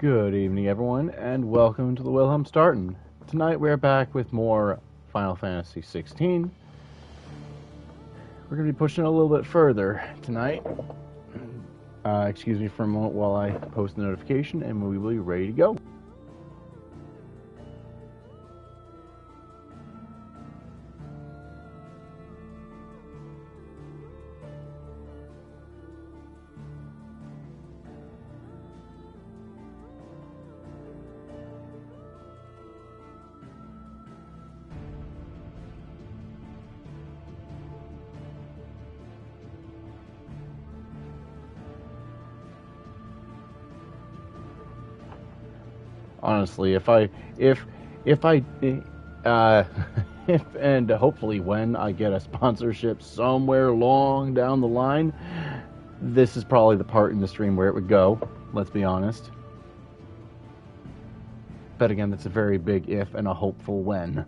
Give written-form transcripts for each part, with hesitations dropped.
Good evening, everyone, and welcome to the Wilhelm Startin. Tonight we're back with more Final Fantasy XVI. We're going to be pushing a little bit further tonight. Excuse me for a moment while I post the notification, and we will be ready to go. Honestly, if and hopefully when I get a sponsorship somewhere long down the line, this is probably the part in the stream where it would go, let's be honest. But again, that's a very big if and a hopeful when.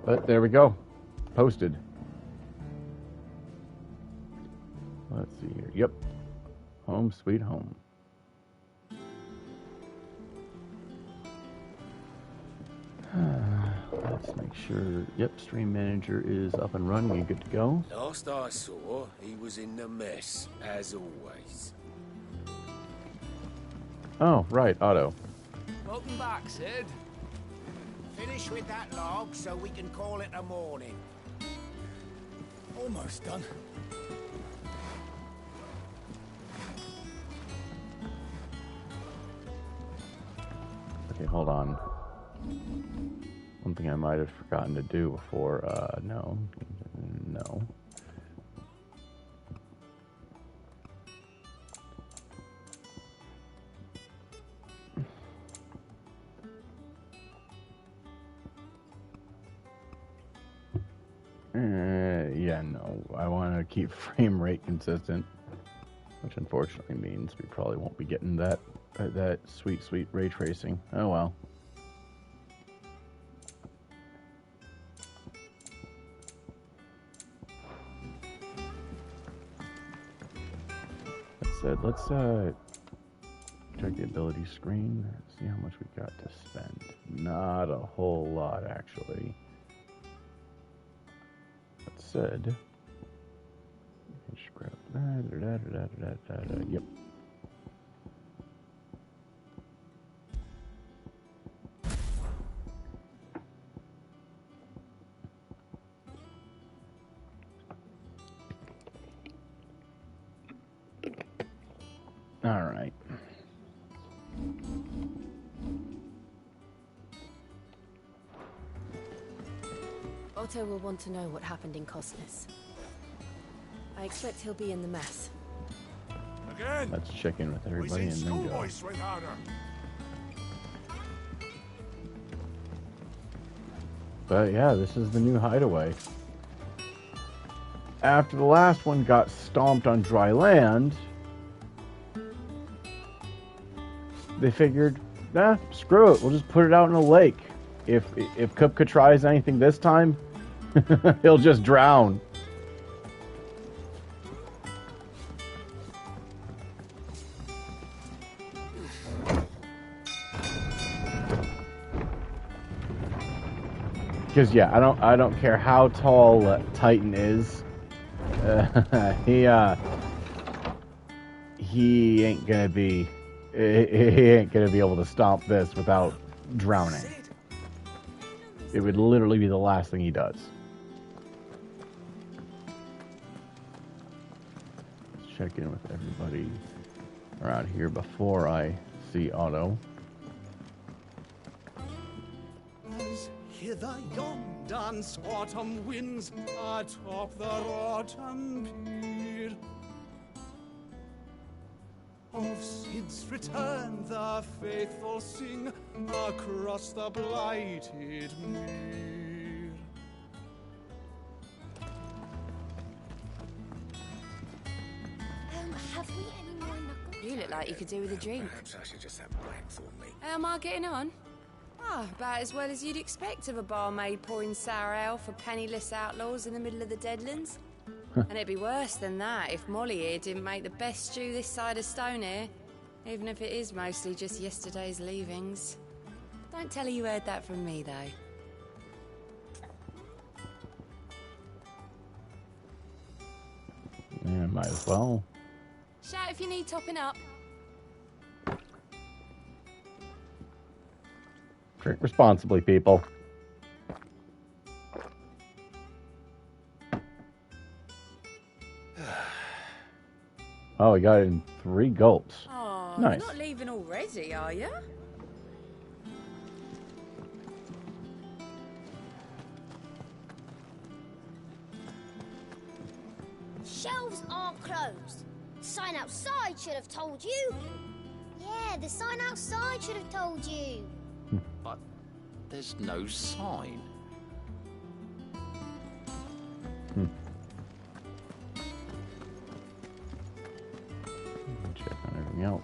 But there we go. Posted. Let's see here. Yep. Home sweet home. Let's make sure. Yep, stream manager is up and running and good to go. Last I saw, he was in the mess, as always. Oh, right, Otto. Welcome back, Sid. Finish with that log so we can call it a morning. Almost done. Okay, hold on. One thing I might have forgotten to do before, no. Yeah, no. I want to keep frame rate consistent, which unfortunately means we probably won't be getting that sweet ray tracing. Oh well. That said, let's check the ability screen, see how much we've got to spend. Not a whole lot, actually. That said, just grab that. Yep. All right. Otto will want to know what happened in Cosmos. I expect he'll be in the mess. Again? Let's check in with everybody and then go. But yeah, this is the new hideaway. After the last one got stomped on dry land, they figured, screw it, we'll just put it out in a lake. If Kupka tries anything this time, he'll just drown. Because yeah, I don't care how tall Titan is, he ain't gonna be able to stomp this without drowning. It would literally be the last thing he does. Let's check in with everybody around here before I see Otto. As hither yon dance autumn winds atop the rotten pier. Of Sid's return the faithful sing across the blighted mere. Have we any more knuckles? You look like you could do with a drink. Perhaps I should just have black for me. How am I getting on? Ah, about as well as you'd expect of a barmaid pouring sour ale for penniless outlaws in the middle of the Deadlands. And it'd be worse than that if Molly here didn't make the best stew this side of Stone here, even if it is mostly just yesterday's leavings. Don't tell her you heard that from me, though. Yeah, might as well. Shout if you need topping up. Drink responsibly, people. Oh, we got it in 3 gulps. Oh, Nice. You're not leaving already, are you? Shelves are closed. The sign outside should have told you. Yeah, the sign outside should have told you. But there's no sign. Check on everything else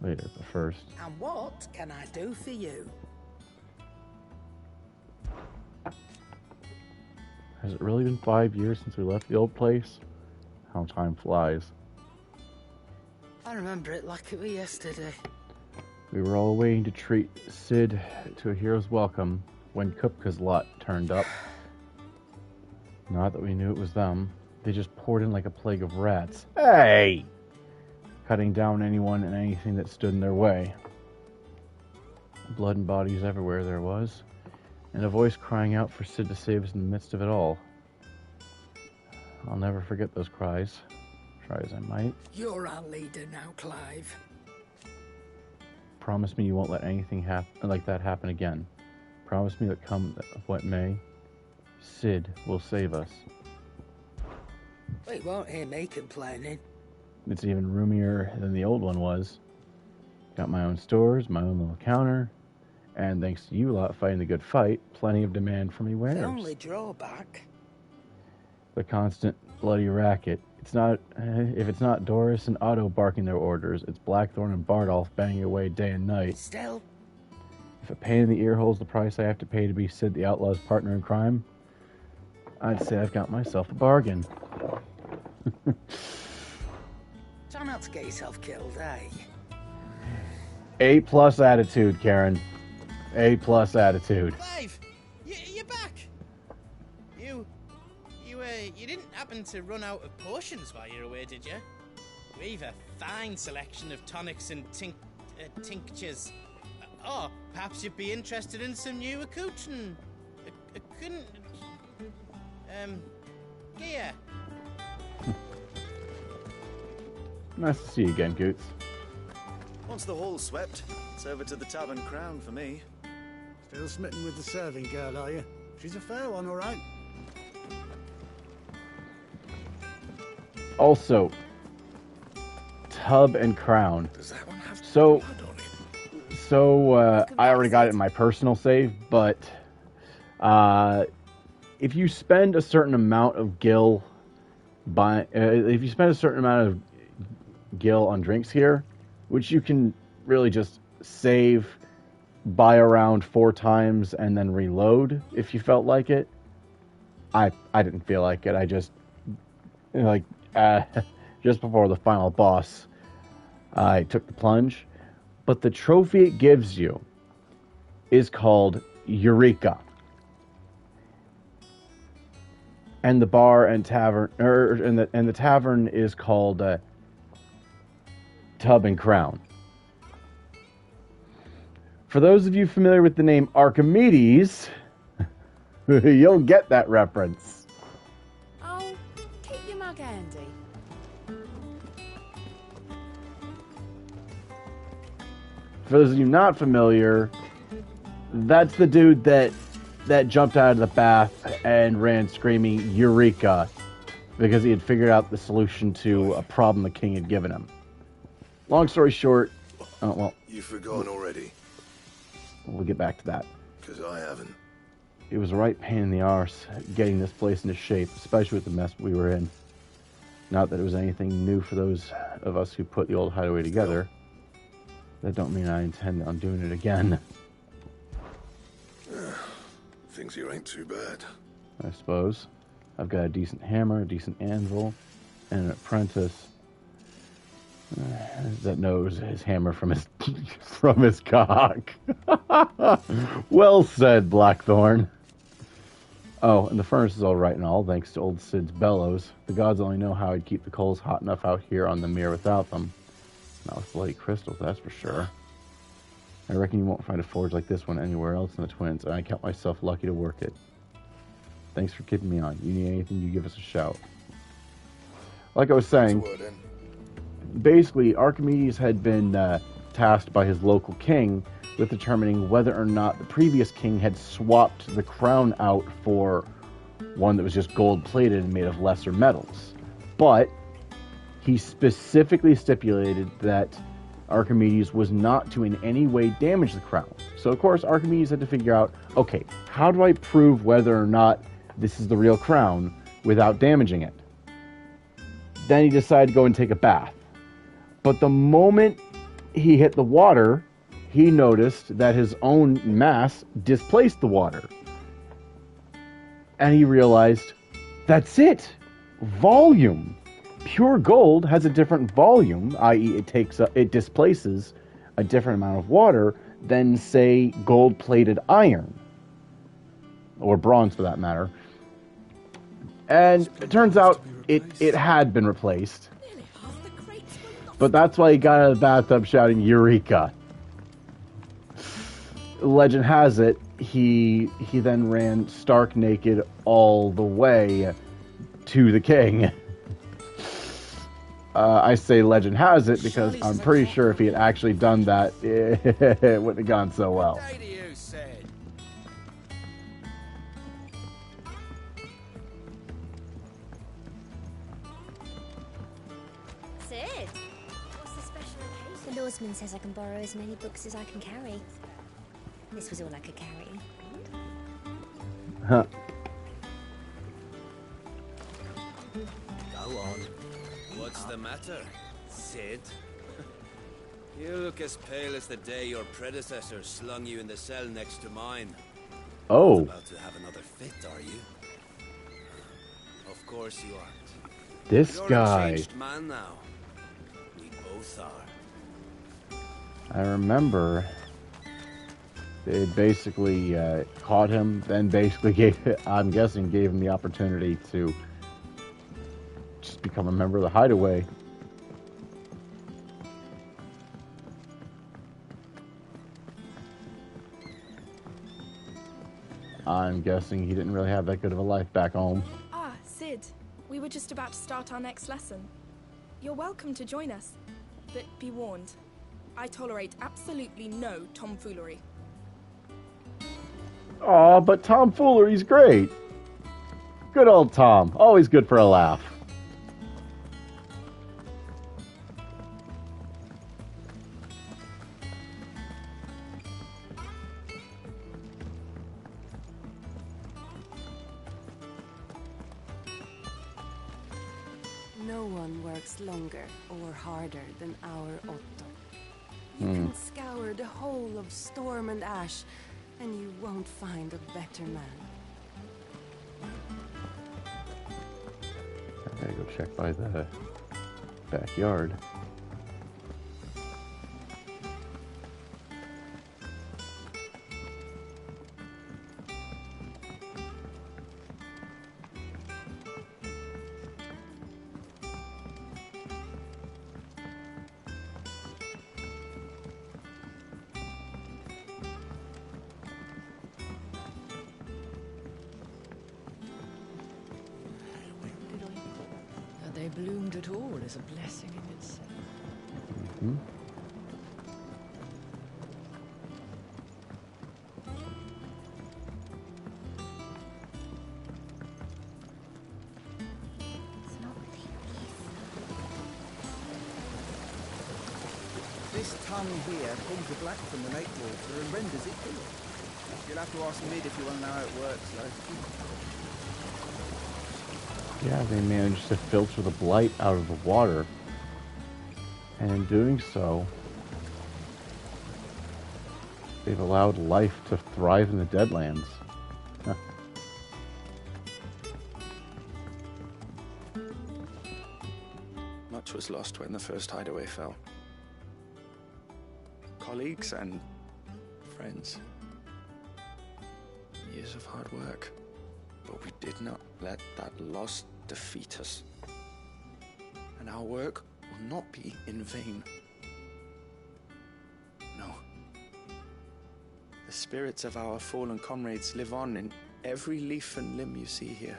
later, but first. And what can I do for you? Has it really been 5 years since we left the old place? How time flies. I remember it like it was yesterday. We were all waiting to treat Sid to a hero's welcome when Kupka's lot turned up. Not that we knew it was them. They just poured in like a plague of rats. Hey! Cutting down anyone and anything that stood in their way. Blood and bodies everywhere there was, and a voice crying out for Sid to save us in the midst of it all. I'll never forget those cries, try as I might. You're our leader now, Clive. Promise me you won't let anything like that happen again. Promise me that come what may, Sid will save us. We won't hear me complaining. It's even roomier than the old one was. Got my own stores, my own little counter, and thanks to you lot fighting the good fight, plenty of demand for me wares. The only drawback. The constant bloody racket. It's not if it's not Doris and Otto barking their orders, it's Blackthorn and Bardolph banging away day and night. Still, if a pain in the ear holds the price I have to pay to be Sid the Outlaw's partner in crime, I'd say I've got myself a bargain. try not to get yourself killed, eh? A+ attitude, Karen. A+ attitude. Clive, you're back. You didn't happen to run out of potions while you were away, did you? We've a fine selection of tonics and tinctures. Oh, perhaps you'd be interested in some new accoutrement. Gear. Nice to see you again, Goots. Once the hall's swept, it's over to the Tavern Crown for me. Still smitten with the serving girl, are you? She's a fair one, all right. Also, Tub and Crown. Does that one have So, blood on it? I already got it in my personal save, but if you spend a certain amount of gil if you spend a certain amount of gil on drinks here, which you can really just save, buy around 4 times, and then reload if you felt like it. I didn't feel like it. I just just before the final boss, I took the plunge. But the trophy it gives you is called Eureka. And the bar and tavern, and the tavern is called Tub and Crown. For those of you familiar with the name Archimedes, you'll get that reference. Oh, keep your mug handy. For those of you not familiar, that's the dude that jumped out of the bath and ran screaming Eureka because he had figured out the solution to a problem the king had given him. Long story short, You've forgotten already? We'll get back to that. Because I haven't. It was a right pain in the arse getting this place into shape, especially with the mess we were in. Not that it was anything new for those of us who put the old hideaway together. That don't mean I intend on doing it again. Things here ain't too bad. I suppose. I've got a decent hammer, a decent anvil, and an apprentice that knows his hammer from his from his cock. Well said, Blackthorn. Oh, and the furnace is all right and all, thanks to old Sid's bellows. The gods only know how I'd keep the coals hot enough out here on the mere without them. Not with bloody crystals, that's for sure. I reckon you won't find a forge like this one anywhere else in the Twins, and I count myself lucky to work it. Thanks for keeping me on. You need anything, you give us a shout. Like I was saying, basically, Archimedes had been tasked by his local king with determining whether or not the previous king had swapped the crown out for one that was just gold-plated and made of lesser metals. But he specifically stipulated that Archimedes was not to in any way damage the crown. So, of course, Archimedes had to figure out, okay, how do I prove whether or not this is the real crown without damaging it? Then he decided to go and take a bath. But the moment he hit the water, he noticed that his own mass displaced the water. And he realized, that's it! Volume! Pure gold has a different volume, i.e. it displaces a different amount of water than, say, gold-plated iron. Or bronze, for that matter. And it turns out it had been replaced. But that's why he got out of the bathtub shouting, Eureka! Legend has it, he then ran stark naked all the way to the king. I say legend has it because I'm pretty sure if he had actually done that, it wouldn't have gone so well. Sid, what's the special occasion? The Lordsman says I can borrow as many books as I can carry. This was all I could carry. Huh. Go on. What's the matter, Sid? You look as pale as the day your predecessor slung you in the cell next to mine. Oh. About to have another fit, are you? Of course you aren't. This You're guy. a changed man now. We both are. I remember they basically caught him, then basically gave him the opportunity to just become a member of the Hideaway. I'm guessing he didn't really have that good of a life back home. Ah, Sid. We were just about to start our next lesson. You're welcome to join us, but be warned. I tolerate absolutely no tomfoolery. Aw, but tomfoolery's great. Good old Tom. Always good for a laugh. No one works longer or harder than our Otto. You can scour the whole of Storm and Ash, and you won't find a better man. I gotta go check by the backyard. They bloomed at all is a blessing in itself. Mm-hmm. This tongue here pulls the black from the lake water and renders it pure. You'll have to ask Mid if you want to know how it works, though. Yeah, they managed to filter the blight out of the water. And in doing so, they've allowed life to thrive in the Deadlands. Much was lost when the first hideaway fell. Colleagues and friends. Years of hard work. But we did not let that loss defeat us. And our work will not be in vain. No. The spirits of our fallen comrades live on in every leaf and limb you see here.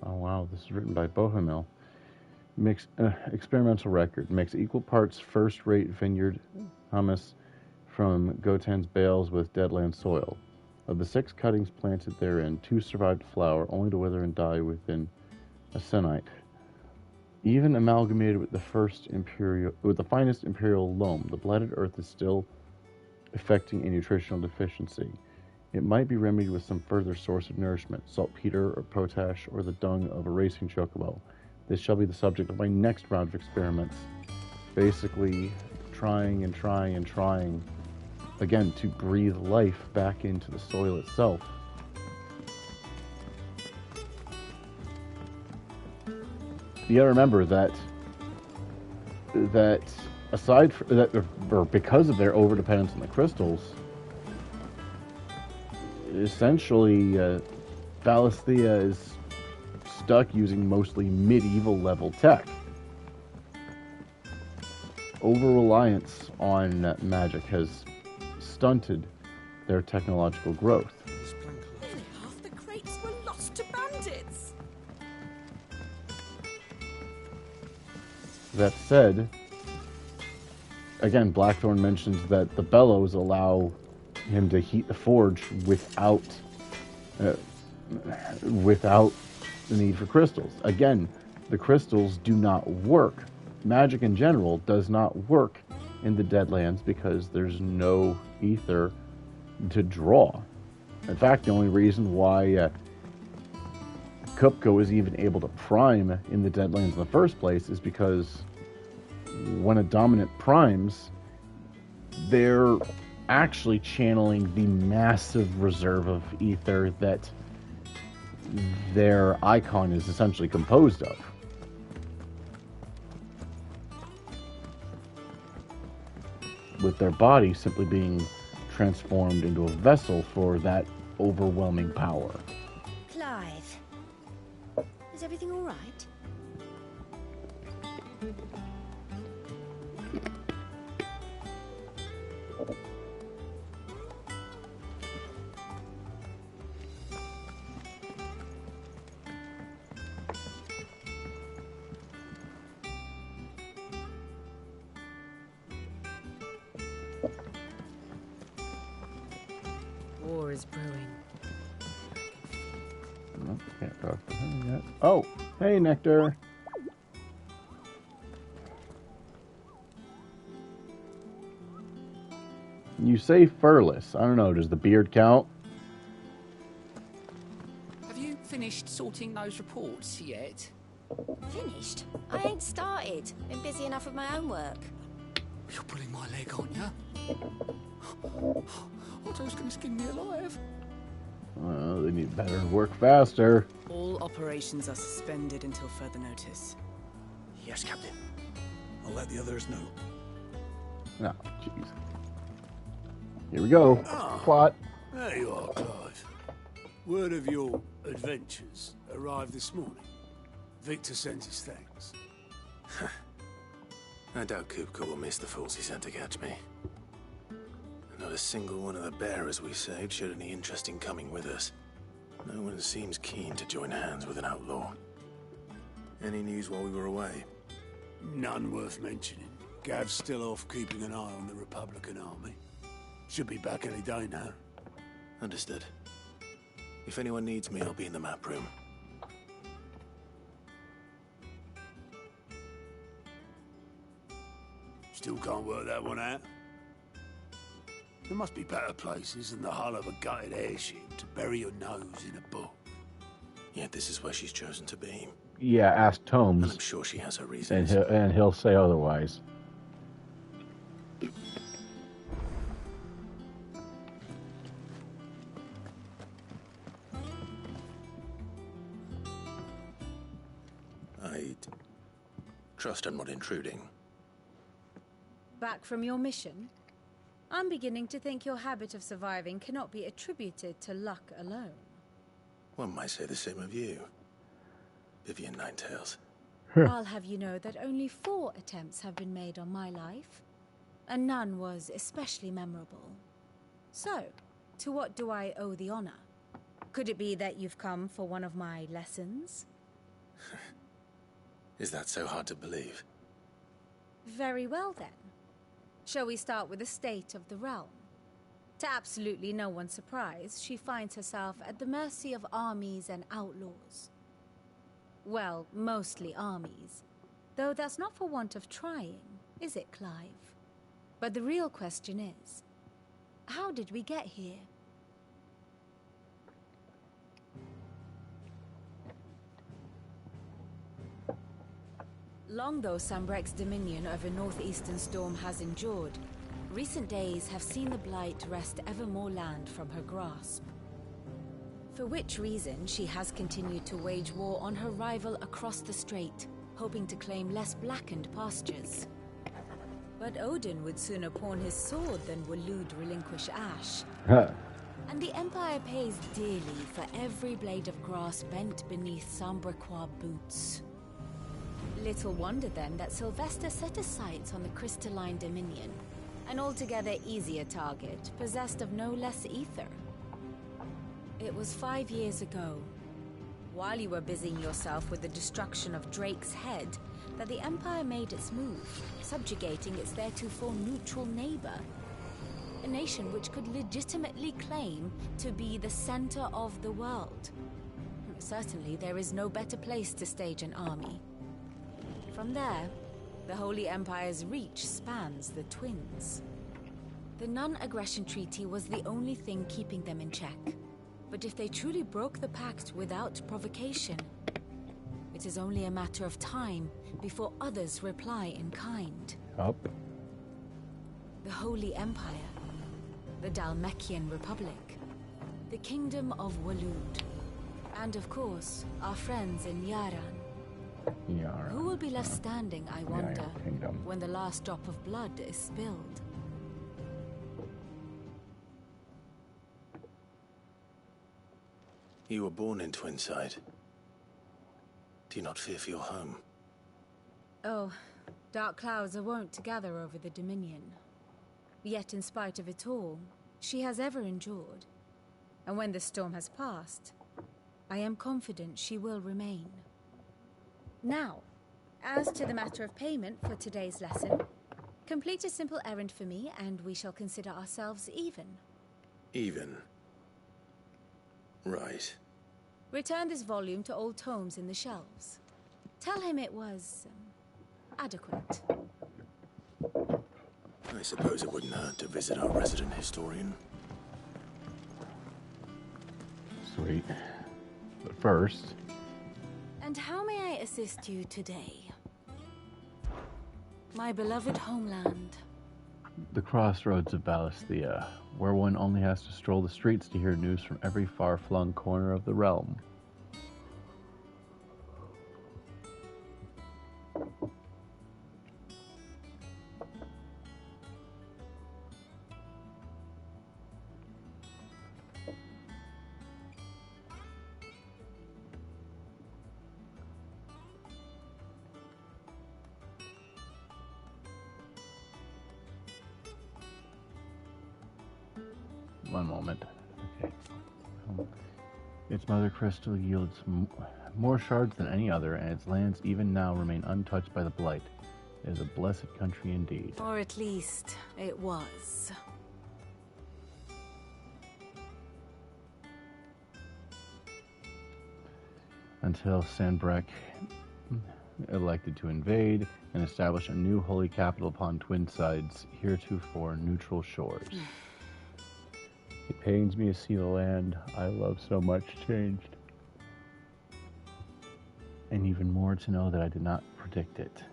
Oh wow, this is written by Bohemil. Experimental record. Mix equal parts first-rate vineyard hummus from Gotan's bales with deadland soil. Of the 6 cuttings planted therein, 2 survived flower, only to wither and die within a senite. Even amalgamated with the finest imperial loam, the blighted earth is still affecting a nutritional deficiency. It might be remedied with some further source of nourishment, saltpeter or potash or the dung of a racing chocobo. This shall be the subject of my next round of experiments. Basically, trying and trying and trying, again, to breathe life back into the soil itself. You gotta remember that aside from that, or because of their overdependence on the crystals, essentially, Valisthea is stuck using mostly medieval level tech. Over-reliance on magic has stunted their technological growth. Nearly half the crates were lost to bandits. That said, again, Blackthorn mentions that the bellows allow him to heat the forge without the need for crystals. Again, the crystals do not work. Magic in general does not work in the Deadlands because there's no ether to draw. In fact, the only reason why Kupko is even able to prime in the Deadlands in the first place is because when a dominant primes, they're actually channeling the massive reserve of ether that their icon is essentially composed of. With their body simply being transformed into a vessel for that overwhelming power. Clive, is everything all right? War is brewing. Oh, can't talk to him yet. Oh, hey, Nectar. You say furless. I don't know, does the beard count? Have you finished sorting those reports yet? Finished? I ain't started. Been busy enough with my own work. You're pulling my leg on ya? I thought I was going to skin me alive. Well, they need better work faster. All operations are suspended until further notice. Yes, Captain. I'll let the others know. Oh, jeez. Here we go. Plot. There you are, Clive. Word of your adventures arrived this morning. Victor sends his thanks. I doubt Kupko will miss the fools he sent to catch me. Not a single one of the bearers we saved showed any interest in coming with us. No one seems keen to join hands with an outlaw. Any news while we were away? None worth mentioning. Gav's still off keeping an eye on the Republican army. Should be back any day now. Understood. If anyone needs me, I'll be in the map room. Still can't work that one out. There must be better places than the hull of a gutted airship to bury your nose in a book. Yet this is where she's chosen to be. yeah, ask Tomes. And I'm sure she has her reasons. And he'll say otherwise. I trust I'm not intruding. Back from your mission? I'm beginning to think your habit of surviving cannot be attributed to luck alone. One might say the same of you, Vivian Ninetails. I'll have you know that only 4 attempts have been made on my life, and none was especially memorable. So, to what do I owe the honor? Could it be that you've come for one of my lessons? Is that so hard to believe? Very well then. Shall we start with the state of the realm? To absolutely no one's surprise, she finds herself at the mercy of armies and outlaws. Well, mostly armies. Though that's not for want of trying, is it, Clive? But the real question is, how did we get here? Long though Sambrek's dominion over northeastern Storm has endured, recent days have seen the Blight wrest ever more land from her grasp. For which reason she has continued to wage war on her rival across the strait, hoping to claim less blackened pastures. But Odin would sooner pawn his sword than Waloed relinquish Ash. And the Empire pays dearly for every blade of grass bent beneath Sambrequois boots. Little wonder then that Sylvester set his sights on the crystalline dominion, an altogether easier target, possessed of no less ether. It was 5 years ago, while you were busying yourself with the destruction of Drake's head, that the Empire made its move, subjugating its theretofore neutral neighbor. A nation which could legitimately claim to be the center of the world. Certainly there is no better place to stage an army. From there, the Holy Empire's reach spans the Twins. The non-aggression treaty was the only thing keeping them in check. But if they truly broke the pact without provocation, it is only a matter of time before others reply in kind. Up. The Holy Empire, the Dalmekian Republic, the Kingdom of Waloed, and of course, our friends in Yaran. Who will be left standing, I wonder, when the last drop of blood is spilled? You were born in Twinside. Do you not fear for your home? Oh, dark clouds are wont to gather over the Dominion. Yet in spite of it all, she has ever endured. And when the storm has passed, I am confident she will remain. Now, as to the matter of payment for today's lesson, complete a simple errand for me and we shall consider ourselves even. Even? Right. Return this volume to old tomes in the shelves. Tell him it was adequate. I suppose it wouldn't hurt to visit our resident historian. Sweet. But first... And how may I assist you today? My beloved homeland. The crossroads of Valisthea, where one only has to stroll the streets to hear news from every far-flung corner of the realm. One moment. Okay. Its mother crystal yields more shards than any other, and its lands even now remain untouched by the Blight. It is a blessed country indeed. Or at least, it was. Until Sanbrek elected to invade and establish a new holy capital upon Twinside's heretofore neutral shores. It pains me to see the land I love so much changed. and even more to know that I did not predict it.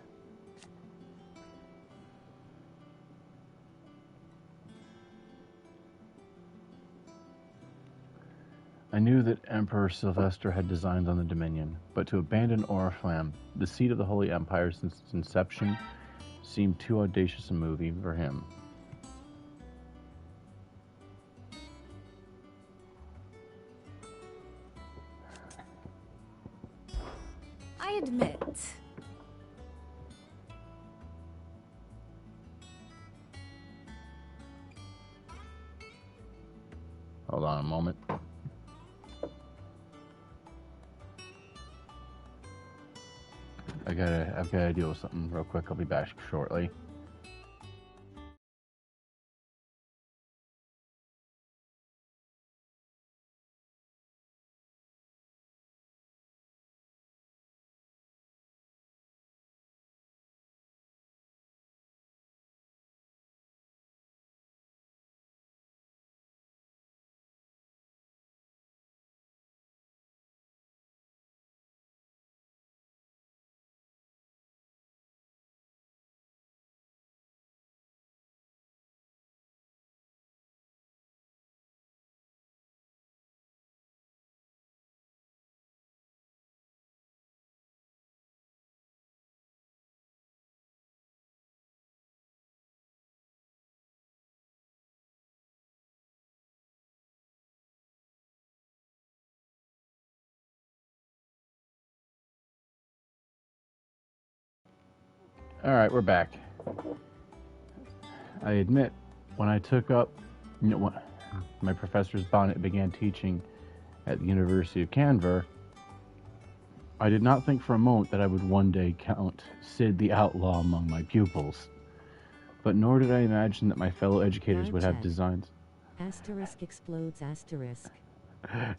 I knew that Emperor Sylvester had designs on the Dominion, but to abandon Oriflamme, the seat of the Holy Empire since its inception, seemed too audacious a move even for him. I admit. Hold on a moment. I've gotta deal with something real quick. I'll be back shortly. Alright, we're back. I admit, when I took up, when my professor's bonnet began teaching at the University of Canver, I did not think for a moment that I would one day count Sid the Outlaw among my pupils. But nor did I imagine that my fellow educators would have designs. Asterisk explodes asterisk.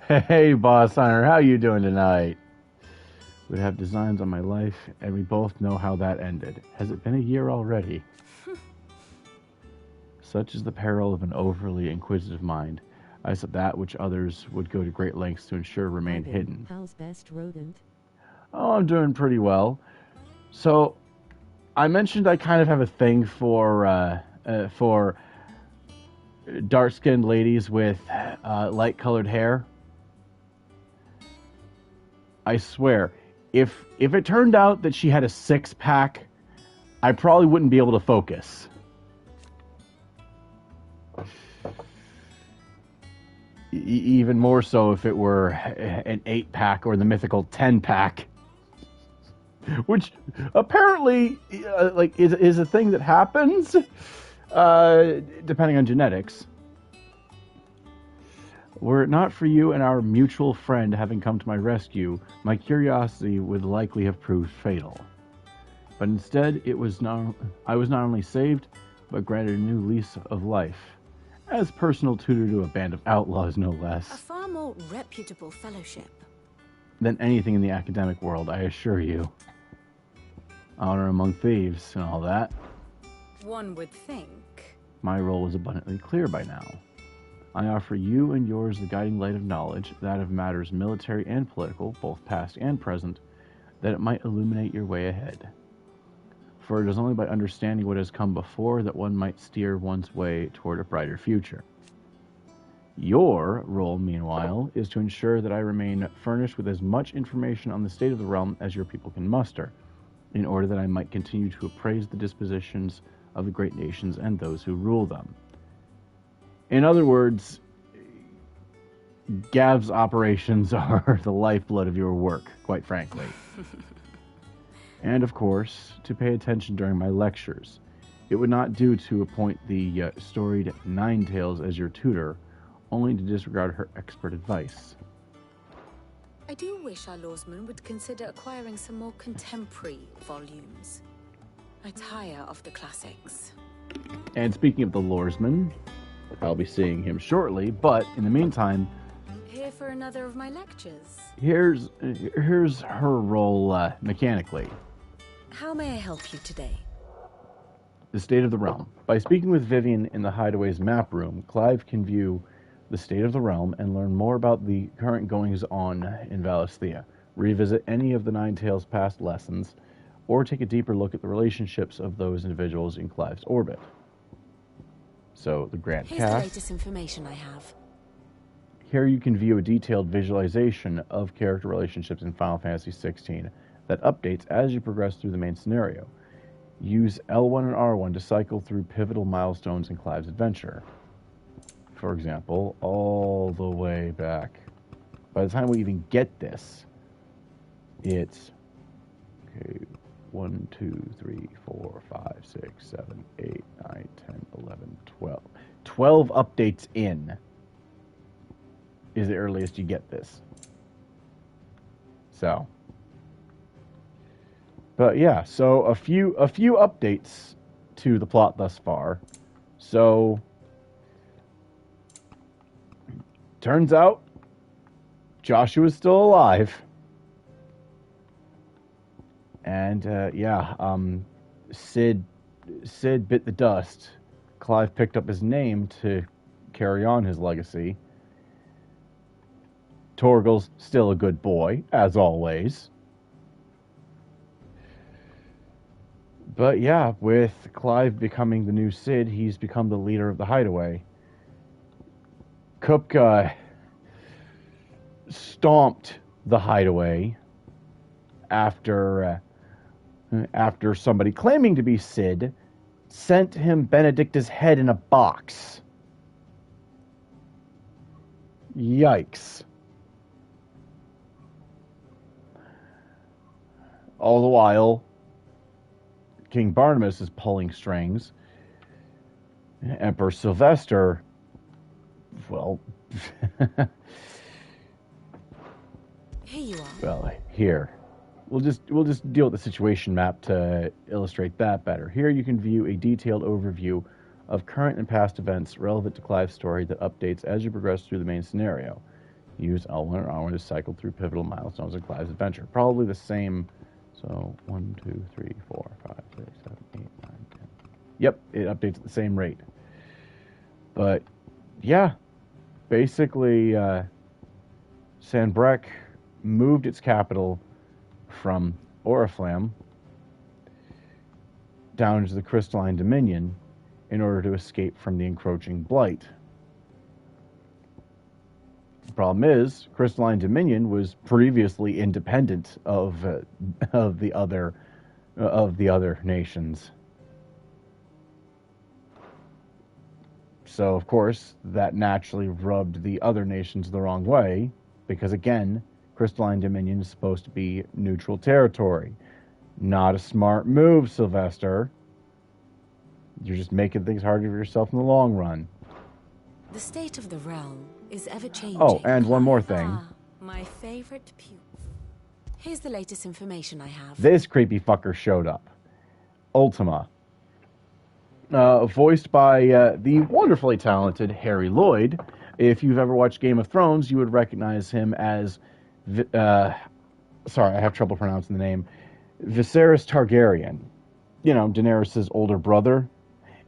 Hey, Boss Hunter, how you doing tonight? Would have designs on my life, and we both know how that ended. Has it been a year already? Such is the peril of an overly inquisitive mind. I said that which others would go to great lengths to ensure remained hidden. How's best rodent? Oh, I'm doing pretty well. So, I mentioned I kind of have a thing for dark-skinned ladies with light-colored hair. I swear, if it turned out that she had a six-pack, I probably wouldn't be able to focus. Even more so if it were an 8-pack or the mythical 10-pack. Which apparently is a thing that happens depending on genetics. Were it not for you and our mutual friend having come to my rescue, my curiosity would likely have proved fatal. But instead, I was not only saved, but granted a new lease of life. As personal tutor to a band of outlaws, no less. A far more reputable fellowship Than anything in the academic world, I assure you. Honor among thieves and all that. One would think. My role was abundantly clear by now. I offer you and yours the guiding light of knowledge, that of matters military and political, both past and present, that it might illuminate your way ahead. For it is only by understanding what has come before that one might steer one's way toward a brighter future. Your role, meanwhile, is to ensure that I remain furnished with as much information on the state of the realm as your people can muster, in order that I might continue to appraise the dispositions of the great nations and those who rule them. In other words, Gav's operations are the lifeblood of your work, quite frankly. And, of course, to pay attention during my lectures. It would not do to appoint the storied Ninetales as your tutor, only to disregard her expert advice. I do wish our lawsman would consider acquiring some more contemporary volumes. I tire of the classics. And speaking of the lawsman, I'll be seeing him shortly, but in the meantime... Here for another of my lectures. Here's her role mechanically. How may I help you today? The state of the realm. By speaking with Vivian in the Hideaway's map room, Clive can view the state of the realm and learn more about the current goings-on in Valisthea. revisit any of the Nine Tails' past lessons, or take a deeper look at the relationships of those individuals in Clive's orbit. So, the Grand Here's the Cast. latest information I have. Here you can view a detailed visualization of character relationships in Final Fantasy XVI that updates as you progress through the main scenario. Use L1 and R1 to cycle through pivotal milestones in Clive's adventure. For example, all the way back. By the time we even get this, it's... Okay, 1, 2, 3, 4, 5, 6, 7, 8, 9, 10, 11, 12. 12 updates in is the earliest you get this. So, but yeah, so a few updates to the plot thus far. So, turns out Joshua's still alive. And Sid bit the dust. Clive picked up his name to carry on his legacy. Torgal's still a good boy, as always. But yeah, with Clive becoming the new Sid, he's become the leader of the Hideaway. Kupka stomped the Hideaway after somebody claiming to be Sid sent him Benedicta's head in a box. Yikes. All the while, King Barnabas is pulling strings. Emperor Sylvester, well... Here you are. Well, here. We'll just deal with the situation map to illustrate that better. Here you can view a detailed overview of current and past events relevant to Clive's story that updates as you progress through the main scenario. Use L1 and R1 to cycle through pivotal milestones in Clive's adventure. Probably the same. So 1, 2, 3, 4, 5, 6, 7, 8, 9, 10. Yep, it updates at the same rate. But yeah, basically, Sanbreque moved its capital from Oriflamme down into the Crystalline Dominion in order to escape from the encroaching blight. The problem is, Crystalline Dominion was previously independent of the other nations. So, of course, that naturally rubbed the other nations the wrong way, because again, Crystalline Dominion is supposed to be neutral territory. Not a smart move, Sylvester. You're just making things harder for yourself in the long run. The state of the realm is ever-changing. Oh, and one more thing. Ah, my favorite pupil. Here's the latest information I have. This creepy fucker showed up. Ultima. Voiced by the wonderfully talented Harry Lloyd. If you've ever watched Game of Thrones, you would recognize him as... sorry, I have trouble pronouncing the name. Viserys Targaryen. You know, Daenerys' older brother.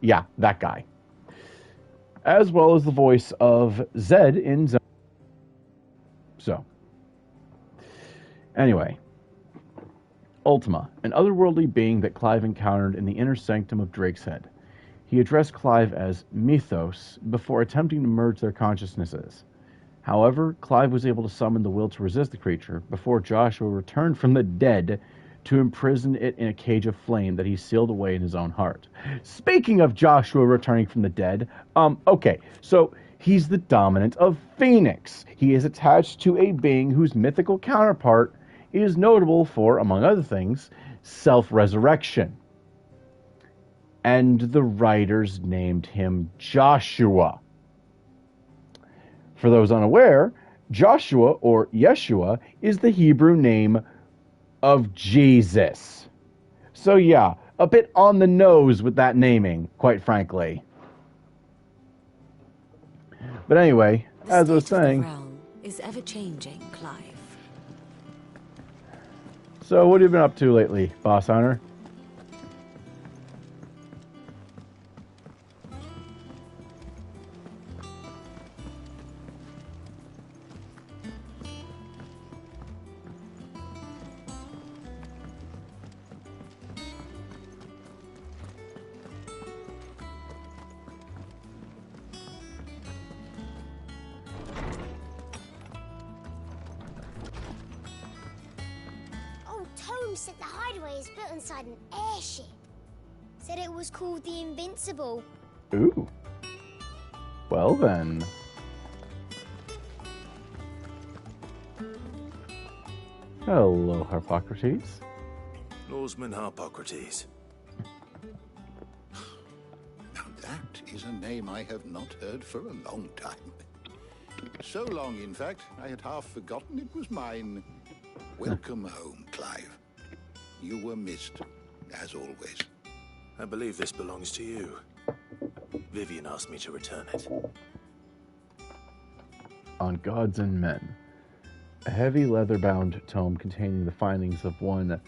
Yeah, that guy. As well as the voice of Zed in Zed. So. Anyway. Ultima, an otherworldly being that Clive encountered in the inner sanctum of Drake's Head. He addressed Clive as Mythos before attempting to merge their consciousnesses. However, Clive was able to summon the will to resist the creature before Joshua returned from the dead to imprison it in a cage of flame that he sealed away in his own heart. Speaking of Joshua returning from the dead, okay, so he's the dominant of Phoenix. He is attached to a being whose mythical counterpart is notable for, among other things, self-resurrection. And the writers named him Joshua. For those unaware, Joshua, or Yeshua, is the Hebrew name of Jesus. So yeah, a bit on the nose with that naming, quite frankly. But anyway, as I was saying... The realm is ever-changing, Clive. So what have you been up to lately, Boss Hunter? Tome said the hideaway is built inside an airship. Said it was called the Invincible. Ooh. Well then. Hello, Harpocrates. Lawsman Harpocrates. Now that is a name I have not heard for a long time. So long, in fact, I had half forgotten it was mine. Welcome home, Clive. You were missed, as always. I believe this belongs to you. Vivian asked me to return it. On Gods and Men. A heavy leather-bound tome containing the findings of one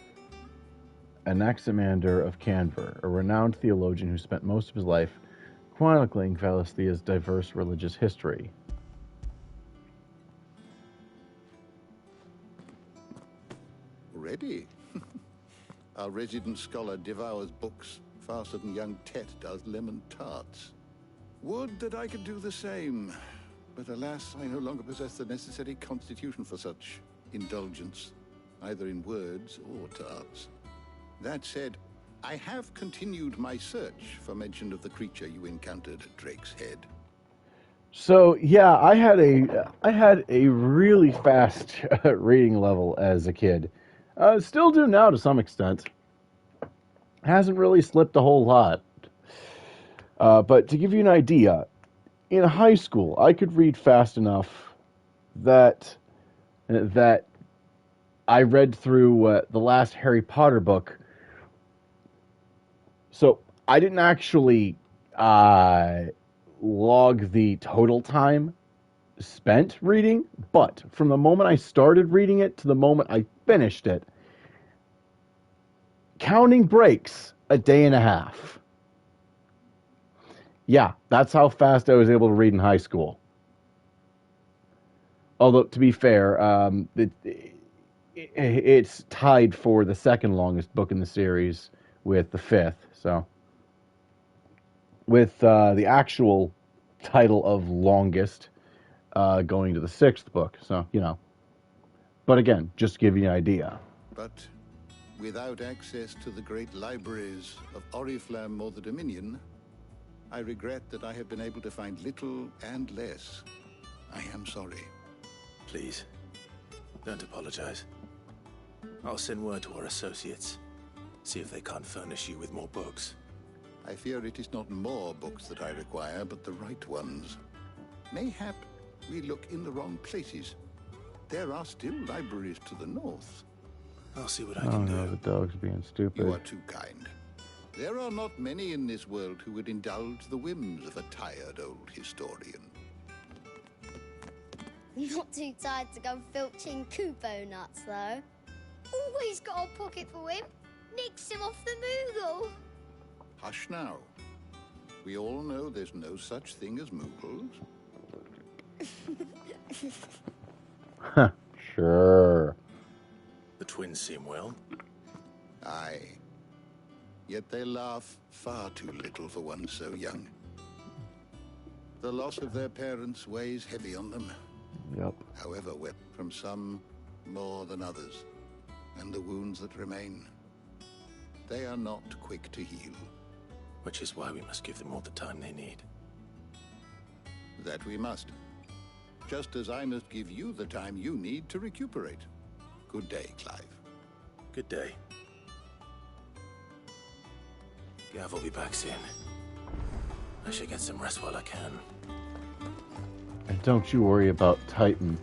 Anaximander of Canver, a renowned theologian who spent most of his life chronicling Valisthea's diverse religious history. Ready? Our resident scholar devours books faster than young Tet does lemon tarts. Would that I could do the same. But alas, I no longer possess the necessary constitution for such indulgence, either in words or tarts. That said, I have continued my search for mention of the creature you encountered at Drake's Head. So yeah, I had a really fast reading level as a kid. Still do now to some extent. Hasn't really slipped a whole lot. But to give you an idea, in high school, I could read fast enough that I read through the last Harry Potter book. So I didn't actually log the total time spent reading, but from the moment I started reading it to the moment I finished it, counting breaks, a day and a half. Yeah, that's how fast I was able to read in high school. Although, to be fair, it's tied for the second longest book in the series with the fifth. So, with the actual title of longest going to the sixth book. So, you know. But again, just to give you an idea. But without access to the great libraries of Oriflamme or the Dominion, I regret that I have been able to find little and less. I am sorry. Please, don't apologize. I'll send word to our associates. See if they can't furnish you with more books. I fear it is not more books that I require, but the right ones. Mayhap we look in the wrong places. There are still libraries to the north. I'll see what I Oh can no, do. the dog's being stupid. You are too kind. There are not many in this world who would indulge the whims of a tired old historian. Not too tired to go filching Kupo nuts, though. Always got a pocket for him. Nicks him off the Moogle. Hush now. We all know there's no such thing as Moogles. Sure. The twins seem well. Aye. Yet they laugh far too little for one so young. The loss of their parents weighs heavy on them. Yep. However, from some more than others, and the wounds that remain, they are not quick to heal. Which is why we must give them all the time they need. That we must. Just as I must give you the time you need to recuperate. Good day, Clive. Good day. Gav will be back soon. I should get some rest while I can. And don't you worry about Titan.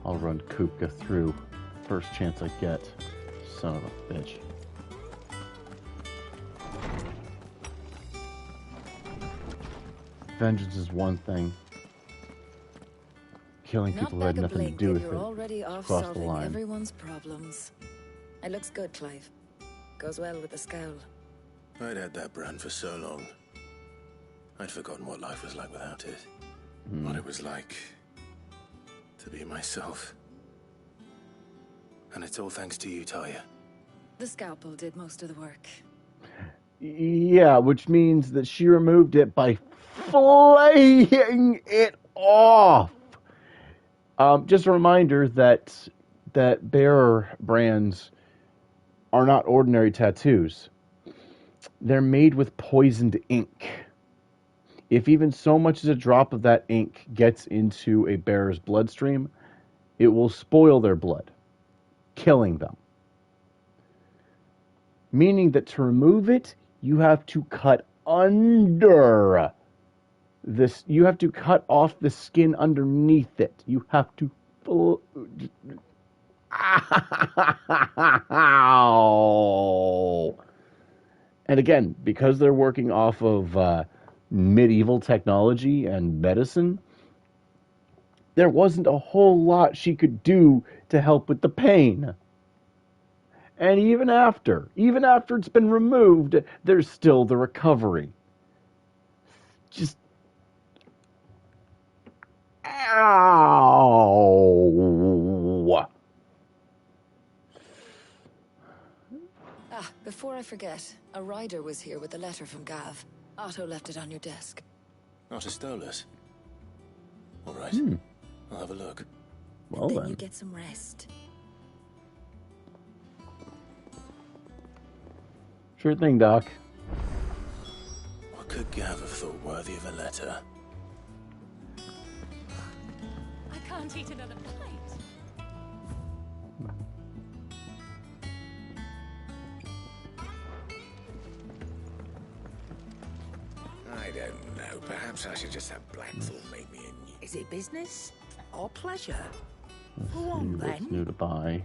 I'll run Kupka through first chance I get. Son of a bitch. Vengeance is one thing. Killing people who had nothing to do with you're it. already off Cross the solving line. everyone's problems. It looks good, Clive. Goes well with the scowl. I'd had that brand for so long. I'd forgotten what life was like without it. What it was like to be myself. And it's all thanks to you, Talia. The scalpel did most of the work. Yeah, which means that she removed it by flaying it off. Just a reminder that that bearer brands are not ordinary tattoos. They're made with poisoned ink. If even so much as a drop of that ink gets into a bearer's bloodstream, it will spoil their blood, killing them. Meaning that to remove it, you have to cut under this. You have to cut off the skin underneath it. You have to. Ow! And again, because they're working off of medieval technology and medicine, there wasn't a whole lot she could do to help with the pain. And even after it's been removed, there's still the recovery. Just... Ow! Ah, before I forget, a rider was here with a letter from Gav. Otto left it on your desk. Not a Stolas. All right. I'll have a look. Well then you get some rest. Sure thing, Doc. What could Gav have thought worthy of a letter? I can't eat another plate. I don't know. Perhaps I should just have Blackthorn make me a new... Is it business or pleasure? Let's Go see on, what's then. new to buy.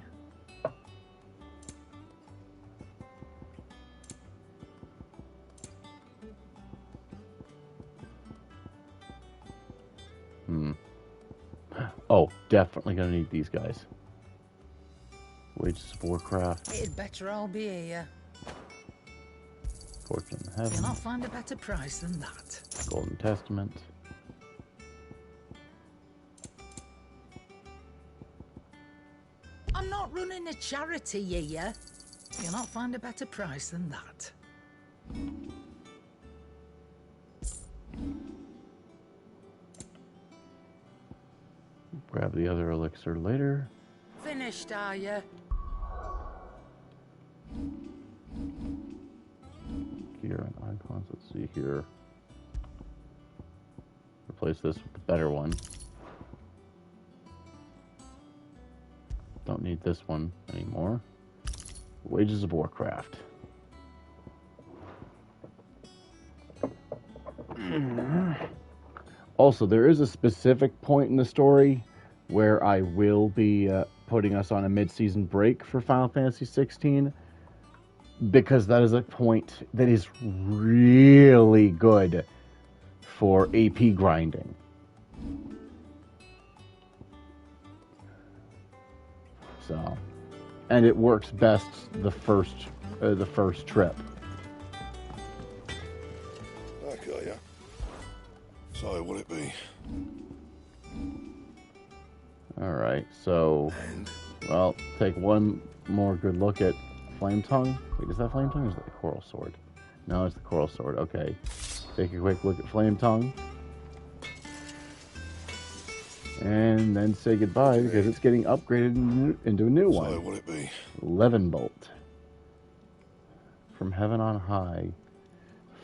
Oh, definitely gonna need these guys. Wages of Warcraft. It'd better all be here. Fortune in Heaven. You'll not find a better price than that. Golden Testament. I'm not running a charity here. You'll not find a better price than that. Grab the other elixir later. Finished, are you? Gear and icons. Let's see here. Replace this with the better one. Don't need this one anymore. Wages of Warcraft. Also, there is a specific point in the story where I will be putting us on a mid-season break for Final Fantasy XVI, because that is a point that is really good for AP grinding. So, and it works best the first trip. I got ya. So, will it be? Alright, so, well, take one more good look at Flame Tongue. Wait, is that Flame Tongue or is that the Coral Sword? No, it's the Coral Sword. Okay. Take a quick look at Flame Tongue. And then say goodbye because it's getting upgraded into a new one. So, will it be? Leavenbolt. From heaven on high,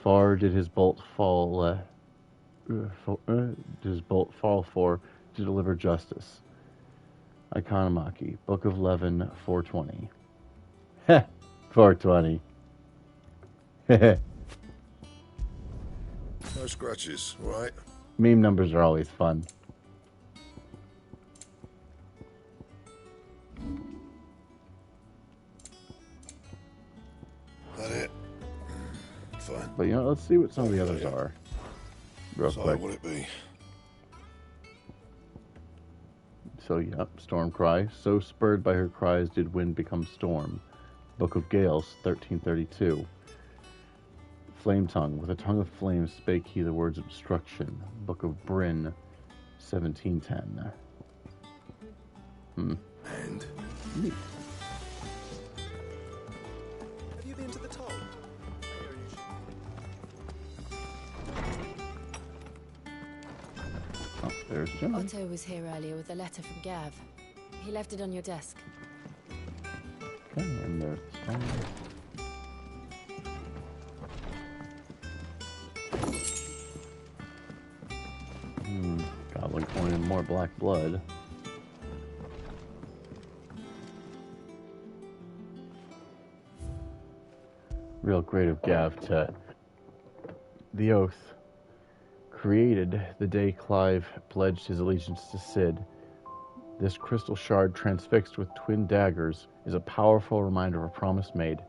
far did his bolt fall. Did his bolt fall for to deliver justice. Iconomaki, Book of Levin, 420. Heh, 420. No scratches, right? Meme numbers are always fun. That it? Fine. But you know, let's see what some of the others are. Real So, quick. will it be? So, yep, Storm Cry. So spurred by her cries did wind become storm. Book of Gales, 1332. Flame Tongue. With a tongue of flame spake he the words of destruction. Book of Bryn, 1710. And? Neat. Have you been to the toll? Oh, there's John. Otto was here earlier with a letter from Gav. He left it on your desk. Okay, and there's the stone. Goblin coin and more black blood. Real great of Gav to the oath created the day Clive pledged his allegiance to Cid. This crystal shard transfixed with twin daggers is a powerful reminder of a promise made,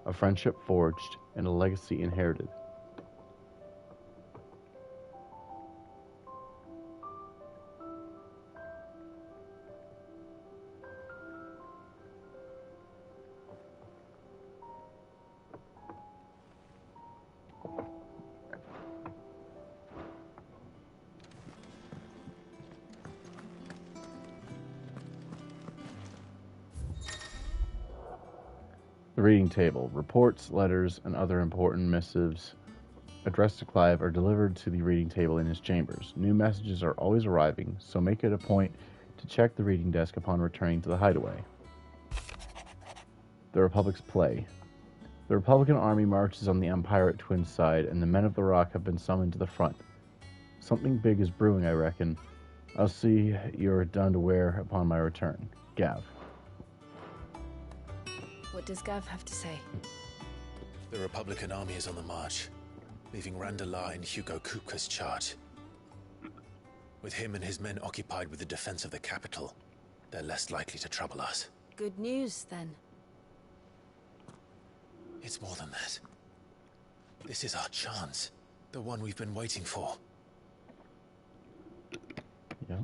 a friendship forged, and a legacy inherited. The reading table. Reports, letters, and other important missives addressed to Clive are delivered to the reading table in his chambers. New messages are always arriving, so make it a point to check the reading desk upon returning to the hideaway. The Republic's play. The Republican army marches on the Empire at Twin's side, and the men of the Rock have been summoned to the front. Something big is brewing, I reckon. I'll see you're done to wear upon my return. Gav. What does Gav have to say? The Republican army is on the march, leaving Randalar in Hugo Kupka's charge. With him and his men occupied with the defense of the capital, they're less likely to trouble us. Good news, then. It's more than that. This is our chance. The one we've been waiting for. Yeah.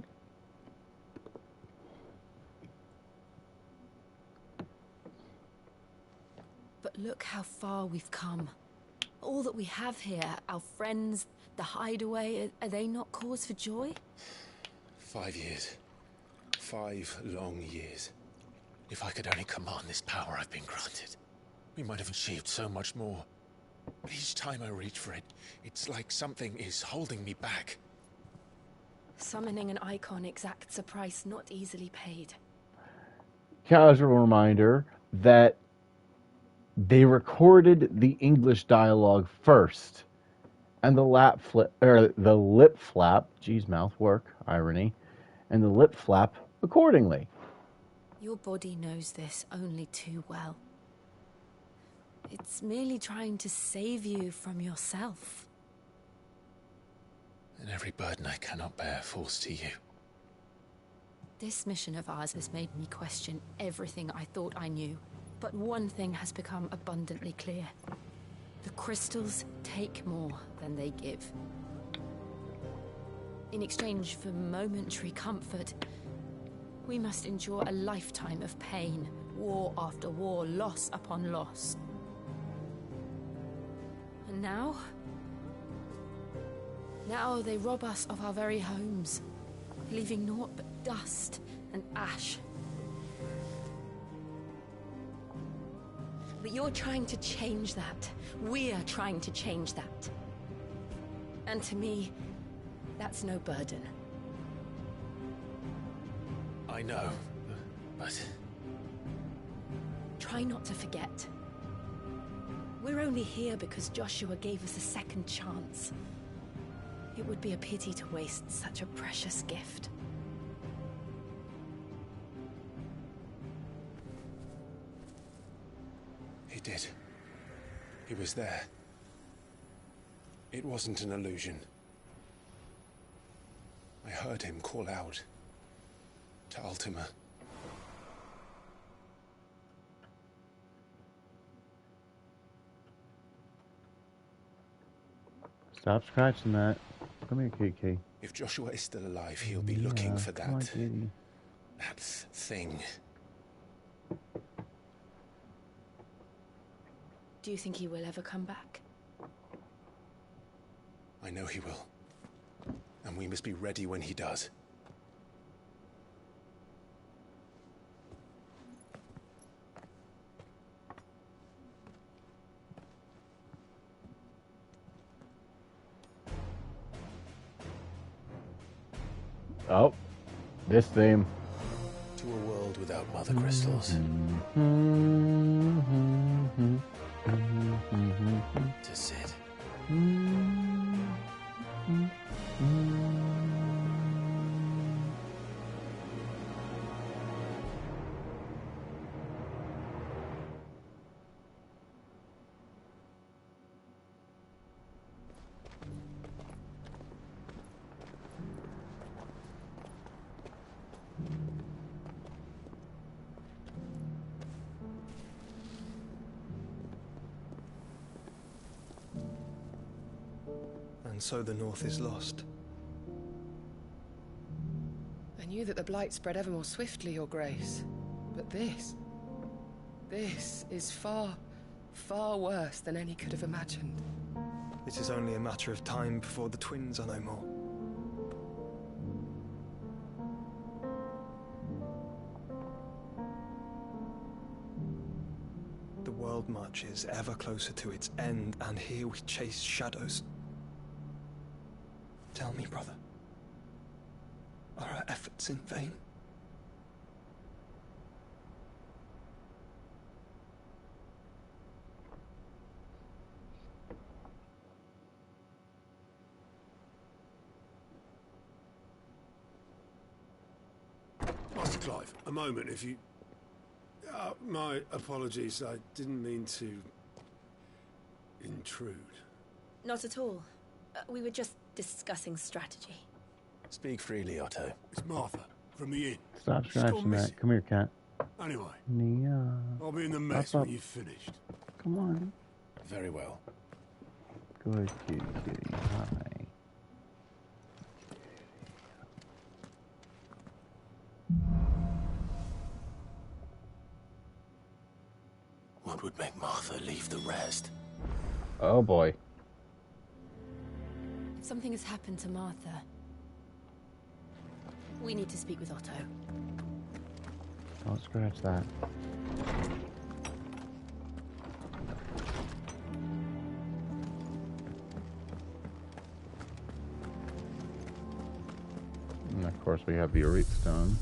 But look how far we've come. All that we have here, our friends, the hideaway, are they not cause for joy? 5 years. 5 long years. If I could only command this power I've been granted, we might have achieved so much more. But each time I reach for it, it's like something is holding me back. Summoning an icon exacts a price not easily paid. Casual reminder that they recorded the English dialogue first, and the lip flap, geez, mouth work, irony, and the lip flap accordingly. Your body knows this only too well. It's merely trying to save you from yourself. And every burden I cannot bear falls to you. This mission of ours has made me question everything I thought I knew. But one thing has become abundantly clear. The crystals take more than they give. In exchange for momentary comfort, we must endure a lifetime of pain, war after war, loss upon loss. And now they rob us of our very homes, leaving naught but dust and ash. But you're trying to change that. We're trying to change that. And to me, that's no burden. I know, but... Try not to forget. We're only here because Joshua gave us a second chance. It would be a pity to waste such a precious gift. He did. He was there. It wasn't an illusion. I heard him call out to Ultima. Stop scratching that. Come here, KK. If Joshua is still alive, he'll be looking for that... that thing. Do you think he will ever come back? I know he will. And we must be ready when he does. Oh, this theme. To world without mother crystals. To sit. And so the North is lost. I knew that the Blight spread ever more swiftly, Your Grace. But this is far, far worse than any could have imagined. It is only a matter of time before the twins are no more. The world marches ever closer to its end, and here we chase shadows. Tell me, brother, are our efforts in vain? Master Clive, a moment, if you... my apologies, I didn't mean to... intrude. Not at all. We were just discussing strategy. Speak freely, Otto. It's Martha, from the inn. Stop scratching that. Come here, cat. Anyway, Nia. I'll be in the mess when you've finished. Come on. Very well. Good kitty, kitty. Hi. What would make Martha leave the rest? Oh boy. Something has happened to Martha. We need to speak with Otto. Don't scratch that. And of course we have the Eureka Stone.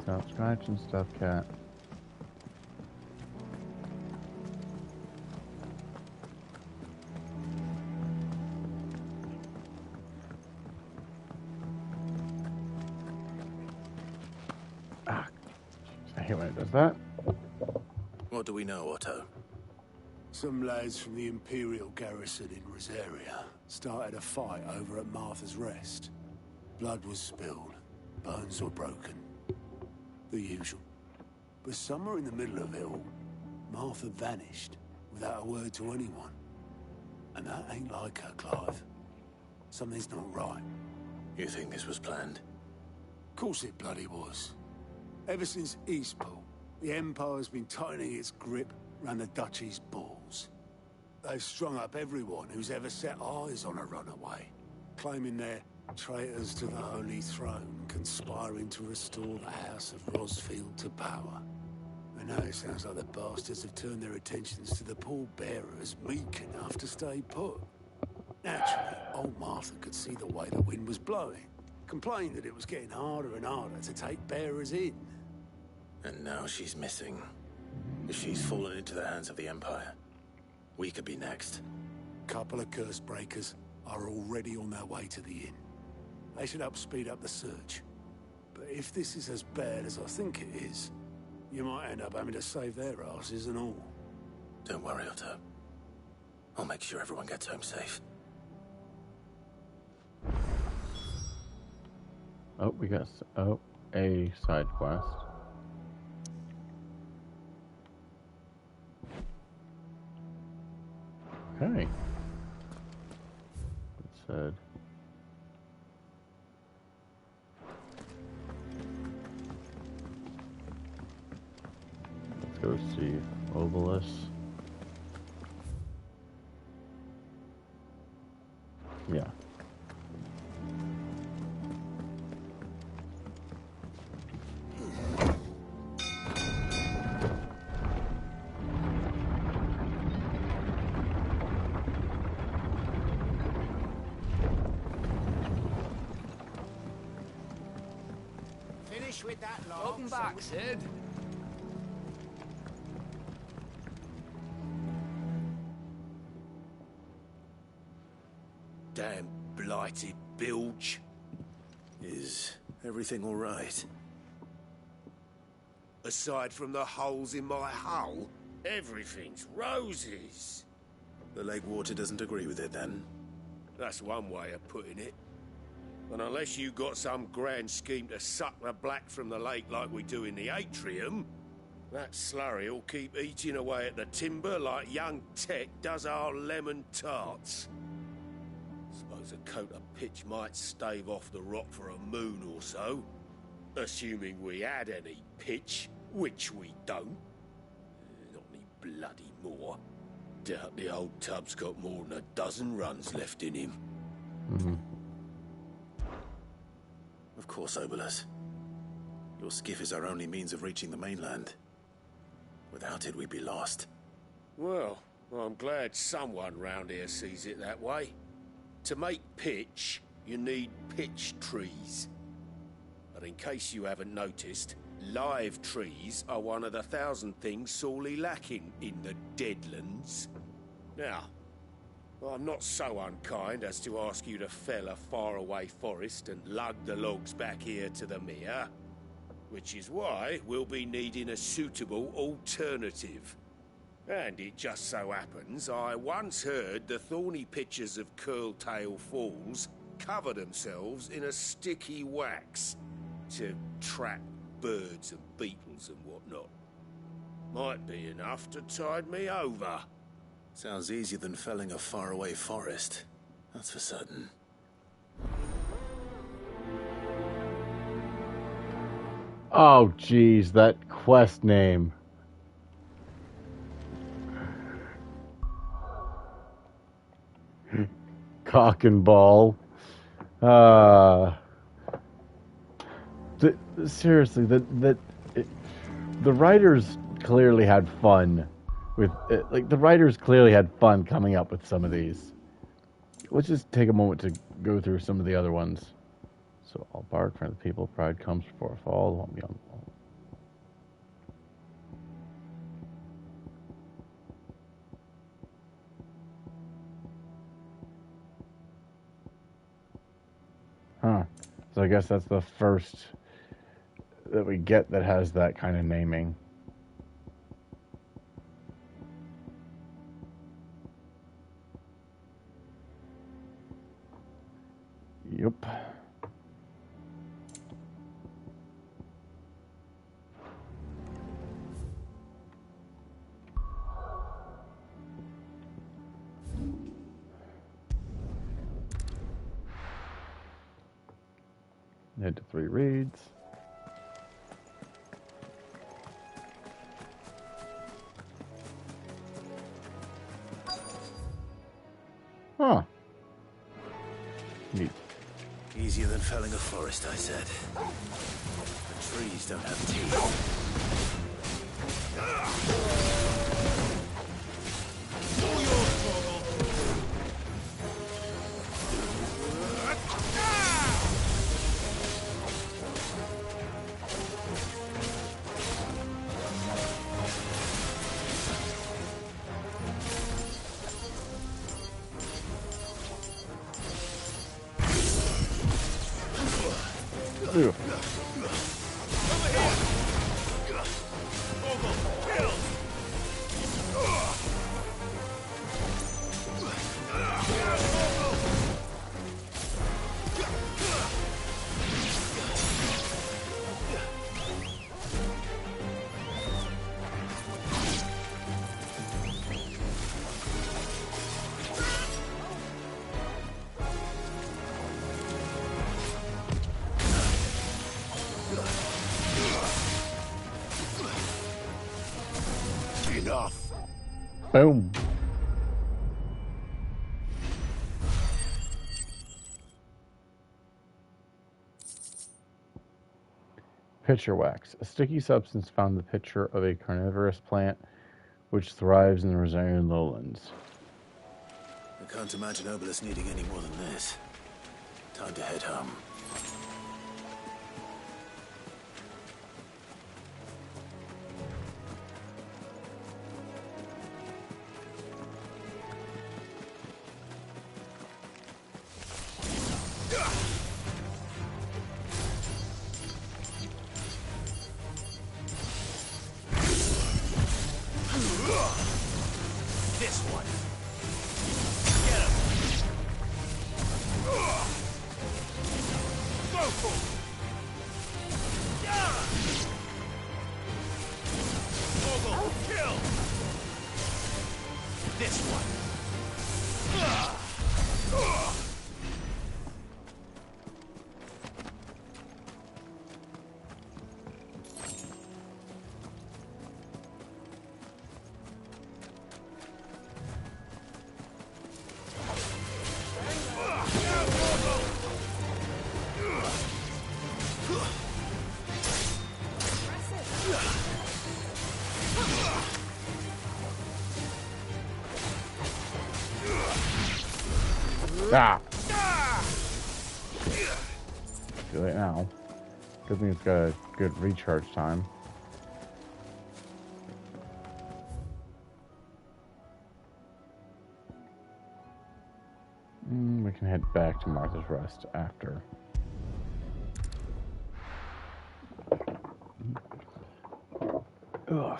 Stop scratching stuff, cat. I hate when it does that. What do we know, Otto? Some lads from the Imperial garrison in Rosaria started a fight over at Martha's Rest. Blood was spilled, bones were broken. The usual. But somewhere in the middle of it all, Martha vanished without a word to anyone. And that ain't like her, Clive. Something's not right. You think this was planned? Of course it bloody was. Ever since Eastpool, the Empire's been tightening its grip around the Duchy's balls. They've strung up everyone who's ever set eyes on a runaway, claiming they're traitors to the Holy Throne, conspiring to restore the House of Rosfield to power. And now it sounds like the bastards have turned their attentions to the pallbearers meek enough to stay put. Naturally, old Martha could see the way the wind was blowing, complained that it was getting harder and harder to take bearers in. And now she's missing. If she's fallen into the hands of the Empire, we could be next. Couple of curse breakers are already on their way to the inn. They should help speed up the search. But if this is as bad as I think it is, you might end up having to save their asses and all. Don't worry, Otto. I'll make sure everyone gets home safe. Oh, we got a side quest. Okay. It said. Let's go see Obolus. Yeah. Finish with that log. Welcome back, Sid. Damn blighted bilge. Is everything all right? Aside from the holes in my hull, everything's roses. The lake water doesn't agree with it, then? That's one way of putting it. And unless you got some grand scheme to suck the black from the lake like we do in the atrium, that slurry'll keep eating away at the timber like young Tech does our lemon tarts. Suppose a coat of pitch might stave off the rock for a moon or so, assuming we had any pitch, which we don't. Not any bloody more. Doubt the old tub's got more than a dozen runs left in him. Mm-hmm. Of course, Obolus. Your skiff is our only means of reaching the mainland. Without it, we'd be lost. Well, I'm glad someone round here sees it that way. To make pitch, you need pitch trees. But in case you haven't noticed, live trees are one of the 1,000 things sorely lacking in the Deadlands. Now, I'm not so unkind as to ask you to fell a faraway forest and lug the logs back here to the mere, which is why we'll be needing a suitable alternative. And it just so happens I once heard the thorny pitchers of Curltail Falls cover themselves in a sticky wax to trap birds and beetles and whatnot. Might be enough to tide me over. Sounds easier than felling a faraway forest. That's for certain. Oh, geez, that quest name. Cock and ball. Seriously, the writers clearly had fun with it. Like, the writers clearly had fun coming up with some of these. Let's just take a moment to go through some of the other ones. So, all bark for the people, pride comes before a fall, won't be on the wall. Huh. So I guess that's the first that we get that has that kind of naming. Yep. Head to 3 reads. Huh. Neat. Easier than felling a forest, I said. The trees don't have teeth. Ew. Enough. Boom. Pitcher wax, a sticky substance found in the pitcher of a carnivorous plant which thrives in the Rosarian lowlands. I can't imagine Obolus needing any more than this. Time to head home. Kill! This one. Ah! Too late now. Good thing it's got a good recharge time. We can head back to Martha's Rest after. Ugh.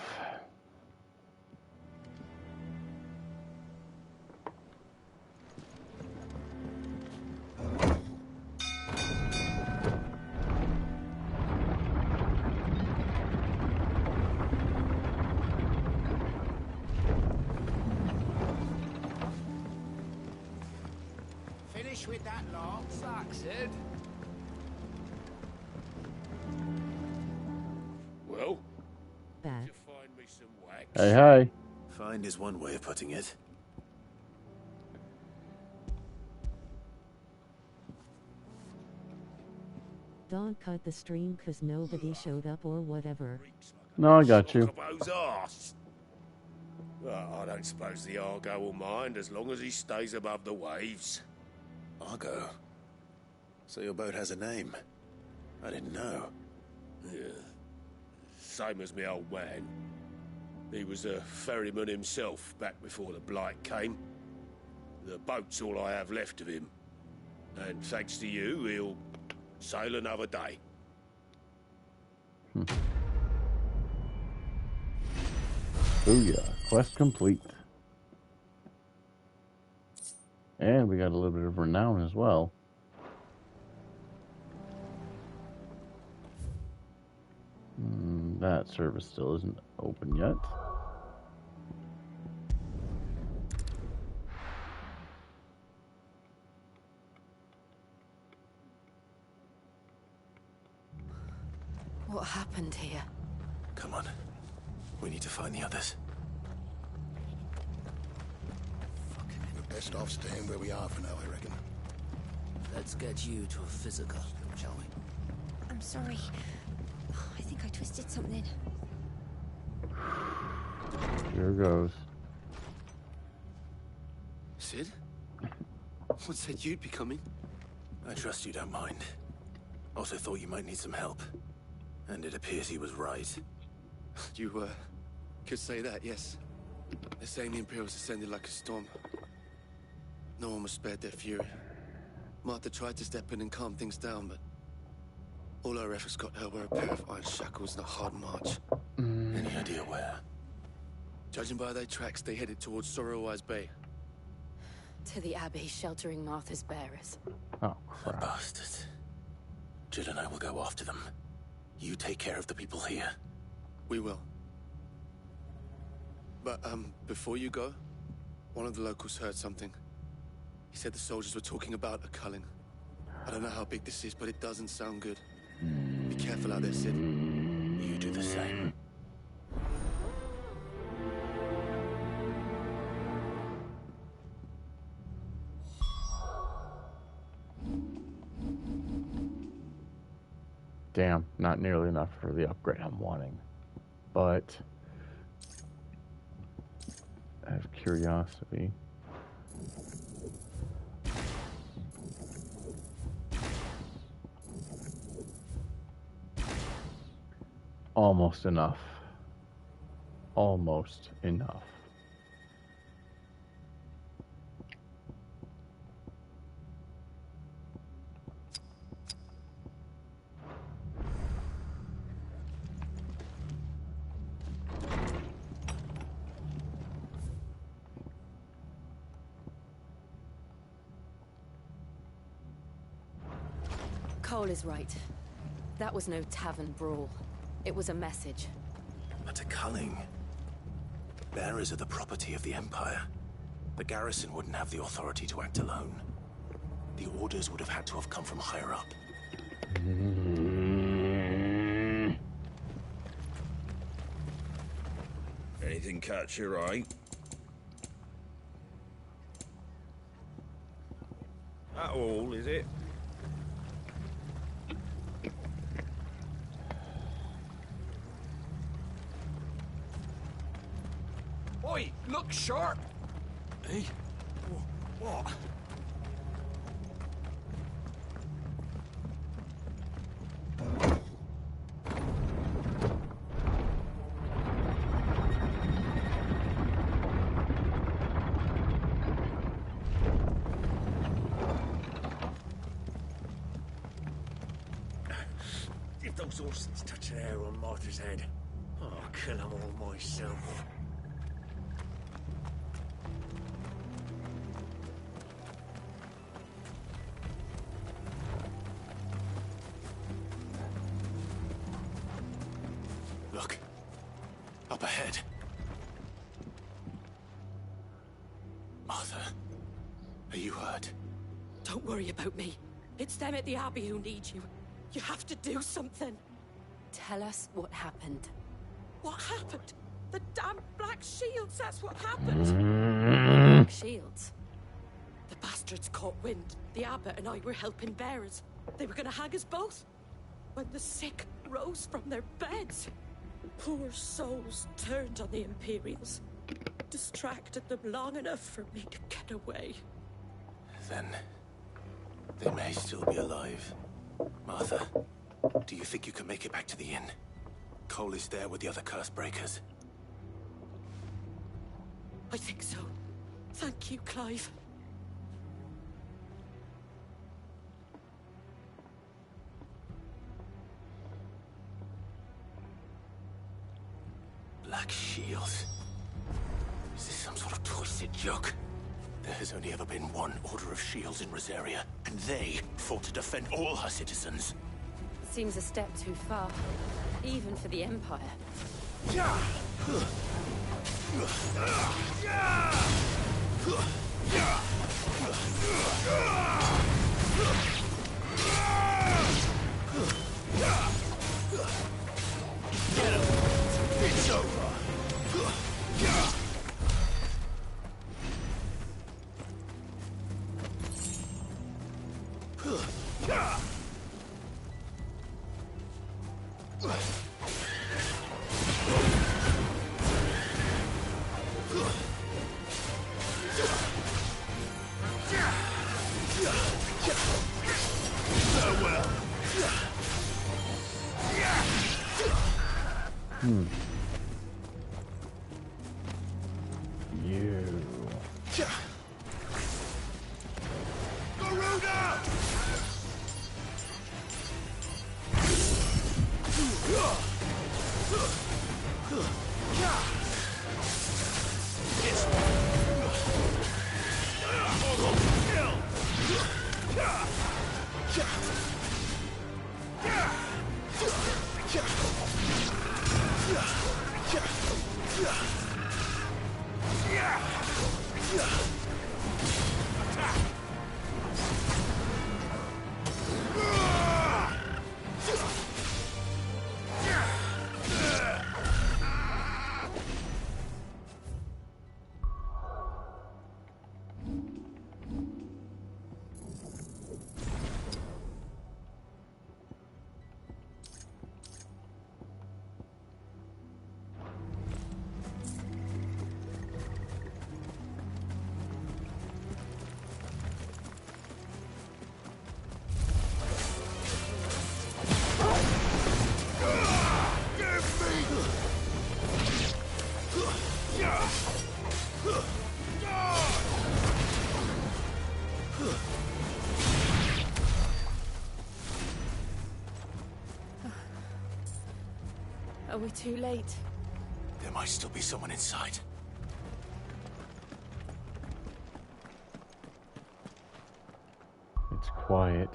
Finish with that lot. Sucks, Ed. Well, Bad. you find me some wax. Hey, hey. Find is one way of putting it. Don't cut the stream 'cause nobody showed up or whatever. No, I got you. Chocobo's arse. Well, I don't suppose the Argo will mind as long as he stays above the waves. Argo? So your boat has a name? I didn't know. Yeah. Same as me old man. He was a ferryman himself back before the Blight came. The boat's all I have left of him. And thanks to you, he'll sail another day. Booyah. Quest complete. And we got a little bit of renown as well. That service still isn't open yet. What happened here? Come on. We need to find the others. We're best off staying where we are for now, I reckon. Let's get you to a physical, shall we? I'm sorry. I think I twisted something. Here goes. Sid? What said you'd be coming? I trust you don't mind. Also thought you might need some help. And it appears he was right. You, could say that, yes. They're saying the Imperials descended like a storm. No one was spared their fury. Martha tried to step in and calm things down, but all our efforts got her were a pair of iron shackles and a hard march. Any idea where? Judging by their tracks, they headed towards Sorrowwise Bay. To the Abbey sheltering Martha's bearers. Oh, crap. Bastards. Jill and I will go after them. You take care of the people here. We will. But, before you go, one of the locals heard something. He said the soldiers were talking about a culling. I don't know how big this is, but it doesn't sound good. Be careful out there, Sid. You do the same. Damn, not nearly enough for the upgrade I'm wanting. But I have curiosity. Almost enough. Almost enough. Cole is right. That was no tavern brawl. It was a message. But a culling. The bearers are the property of the Empire. The garrison wouldn't have the authority to act alone. The orders would have had to have come from higher up. Anything catch your eye? That all, is it? Oi, look sharp! Hey? What? If those horses touch an arrow on Martha's head, I'll kill them all myself. Look. Up ahead. Martha, are you hurt? Don't worry about me. It's them at the Abbey who need you. You have to do something. Tell us what happened. What happened? The damn Black Shields, that's what happened. Black Shields? The bastards caught wind. The abbot and I were helping bearers. They were gonna hang us both. When the sick rose from their beds, poor souls turned on the Imperials. Distracted them long enough for me to get away. Then they may still be alive. Martha, do you think you can make it back to the inn? Cole is there with the other curse breakers. I think so. Thank you, Clive. Black Shields. Is this some sort of twisted joke? There has only ever been one Order of Shields in Rosaria, and they fought to defend all her citizens. Seems a step too far, even for the Empire. Get him! It's over! Are we too late? There might still be someone inside. It's quiet.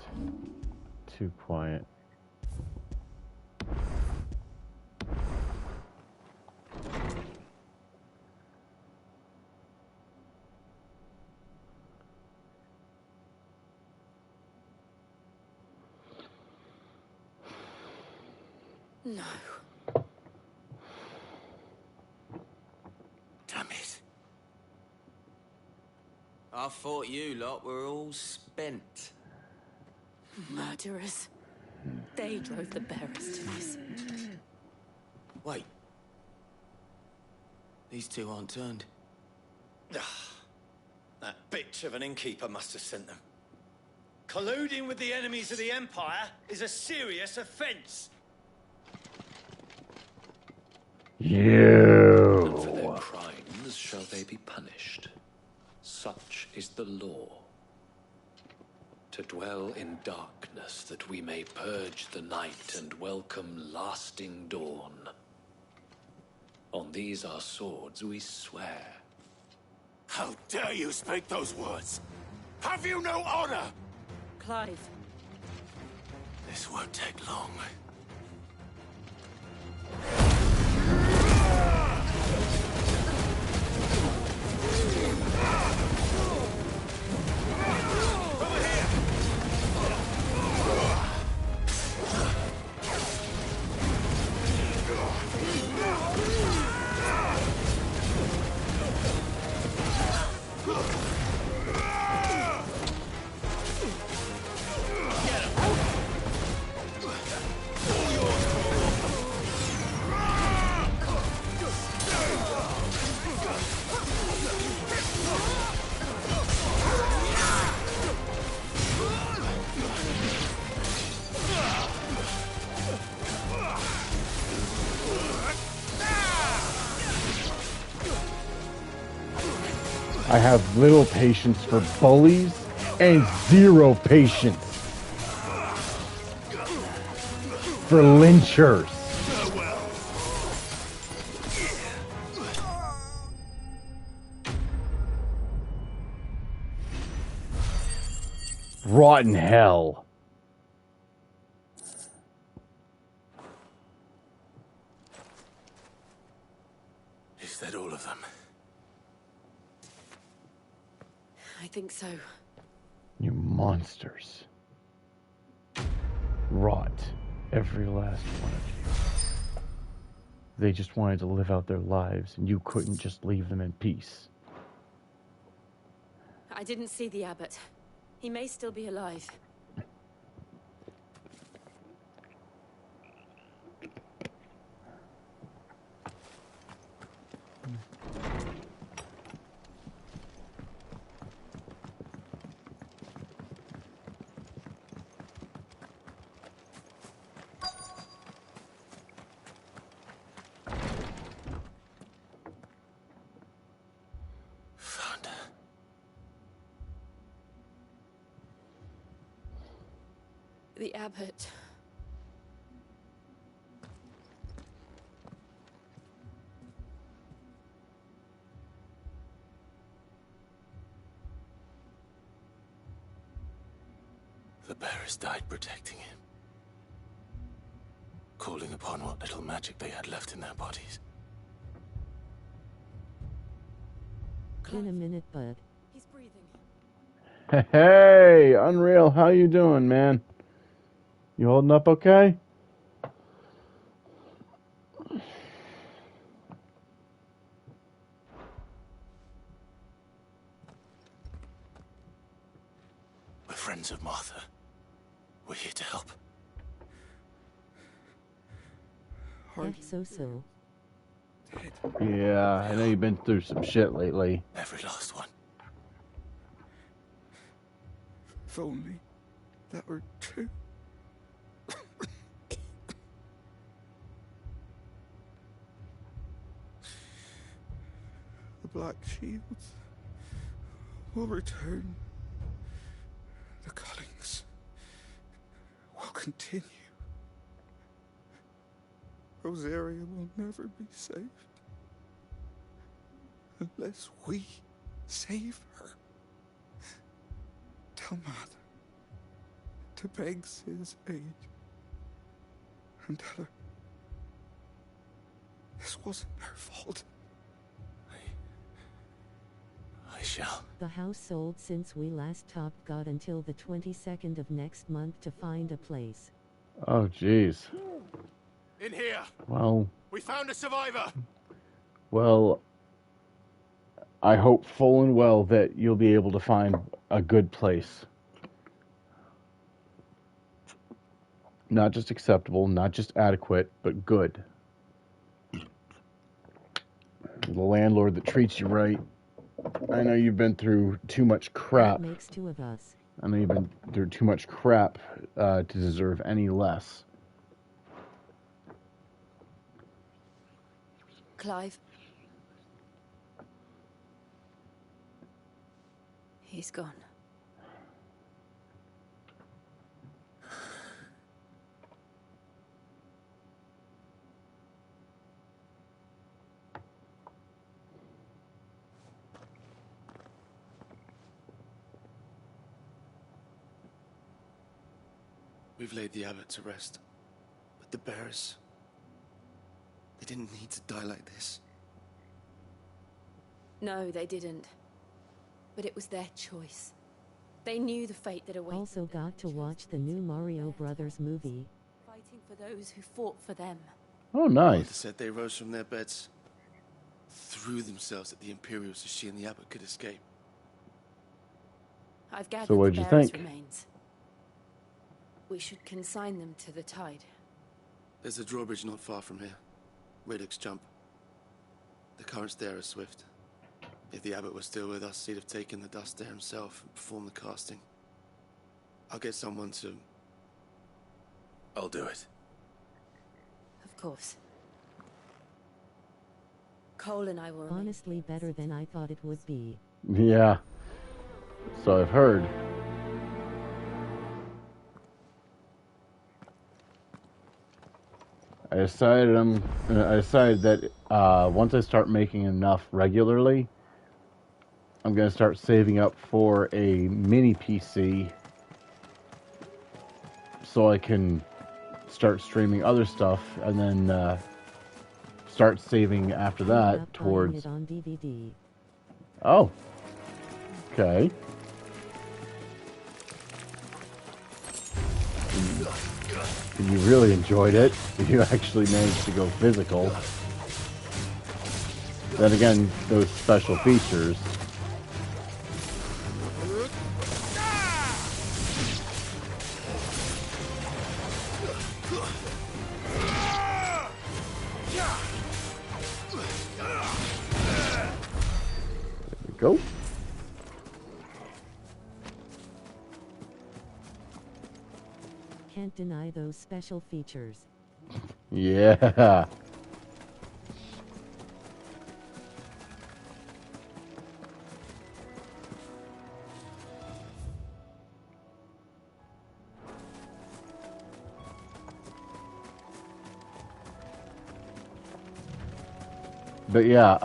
too quiet. No. Damn it. I thought you lot were all spent. Murderers. They drove the bearers to this. Wait. These two aren't turned. That bitch of an innkeeper must have sent them. Colluding with the enemies of the Empire is a serious offense. You. And for their crimes shall they be punished. Such is the law. To dwell in darkness that we may purge the night and welcome lasting dawn. On these our swords we swear. How dare you speak those words? Have you no honor? Clive. This won't take long. I have little patience for bullies and zero patience for lynchers. Rotten hell. Is that all of them? I think so. You monsters. Rot. Every last one of you. They just wanted to live out their lives, and you couldn't just leave them in peace. I didn't see the abbot. He may still be alive. The abbot. The bearers died protecting him. Calling upon what little magic they had left in their bodies. In a minute, bud. He's breathing. Hey, Unreal, how you doing, man? You holding up okay? We're friends of Martha. We're here to help. That's so. Yeah, I know you've been through some shit lately. Every last one. If only that were true. The Black Shields will return. The cuttings will continue. Rosaria will never be saved unless we save her. Tell Mother. to beg Sis aid and tell her this wasn't her fault. I shall. The house sold since we last talked. Got until the 22nd of next month to find a place. Oh, jeez. In here. Well. We found a survivor. Well, I hope full and well that you'll be able to find a good place. Not just acceptable, not just adequate, but good. The landlord that treats you right. I know you've been through too much crap. That makes two of us. I know you've been through too much crap to deserve any less. Clive. He's gone. We've laid the abbot to rest, but the bearers, they didn't need to die like this. No, they didn't. But it was their choice. They knew the fate that awaited. Also got to watch the new Mario Brothers movie. Fighting for those who fought for them. Oh, nice. Mother said they rose from their beds, threw themselves at the Imperials so she and the abbot could escape. I've gathered So what'd the you bearers' think? remains. We should consign them to the tide. There's a drawbridge not far from here. Radix jump. The currents there are swift. If the abbot was still with us, he'd have taken the dust there himself and performed the casting. I'll get someone to... I'll do it. Of course. Cole and I will... Honestly, better than I thought it would be. Yeah. So I've heard. I decided that once I start making enough regularly, I'm going to start saving up for a mini PC so I can start streaming other stuff and then start saving after that towards... It on DVD. Oh. Okay. You really enjoyed it. You actually managed to go physical. Then again, those special features. There we go. Can't deny those special features. Yeah. But yeah,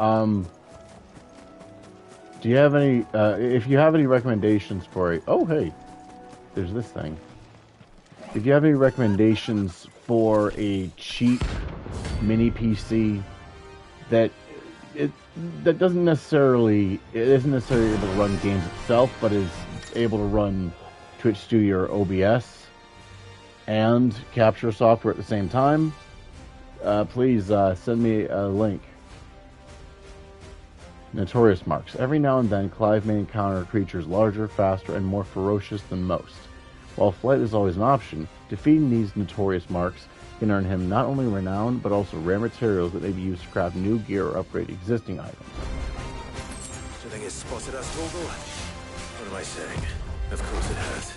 do you have any, if you have any recommendations for it, oh hey, there's this thing. If you have any recommendations for a cheap mini PC that isn't necessarily able to run games itself, but is able to run Twitch Studio or OBS and capture software at the same time, please send me a link. Notorious marks. Every now and then, Clive may encounter creatures larger, faster, and more ferocious than most. While flight is always an option, defeating these notorious marks can earn him not only renown, but also rare materials that may be used to craft new gear or upgrade existing items. Do you think it's spotted us, Vogel? What am I saying? Of course it has.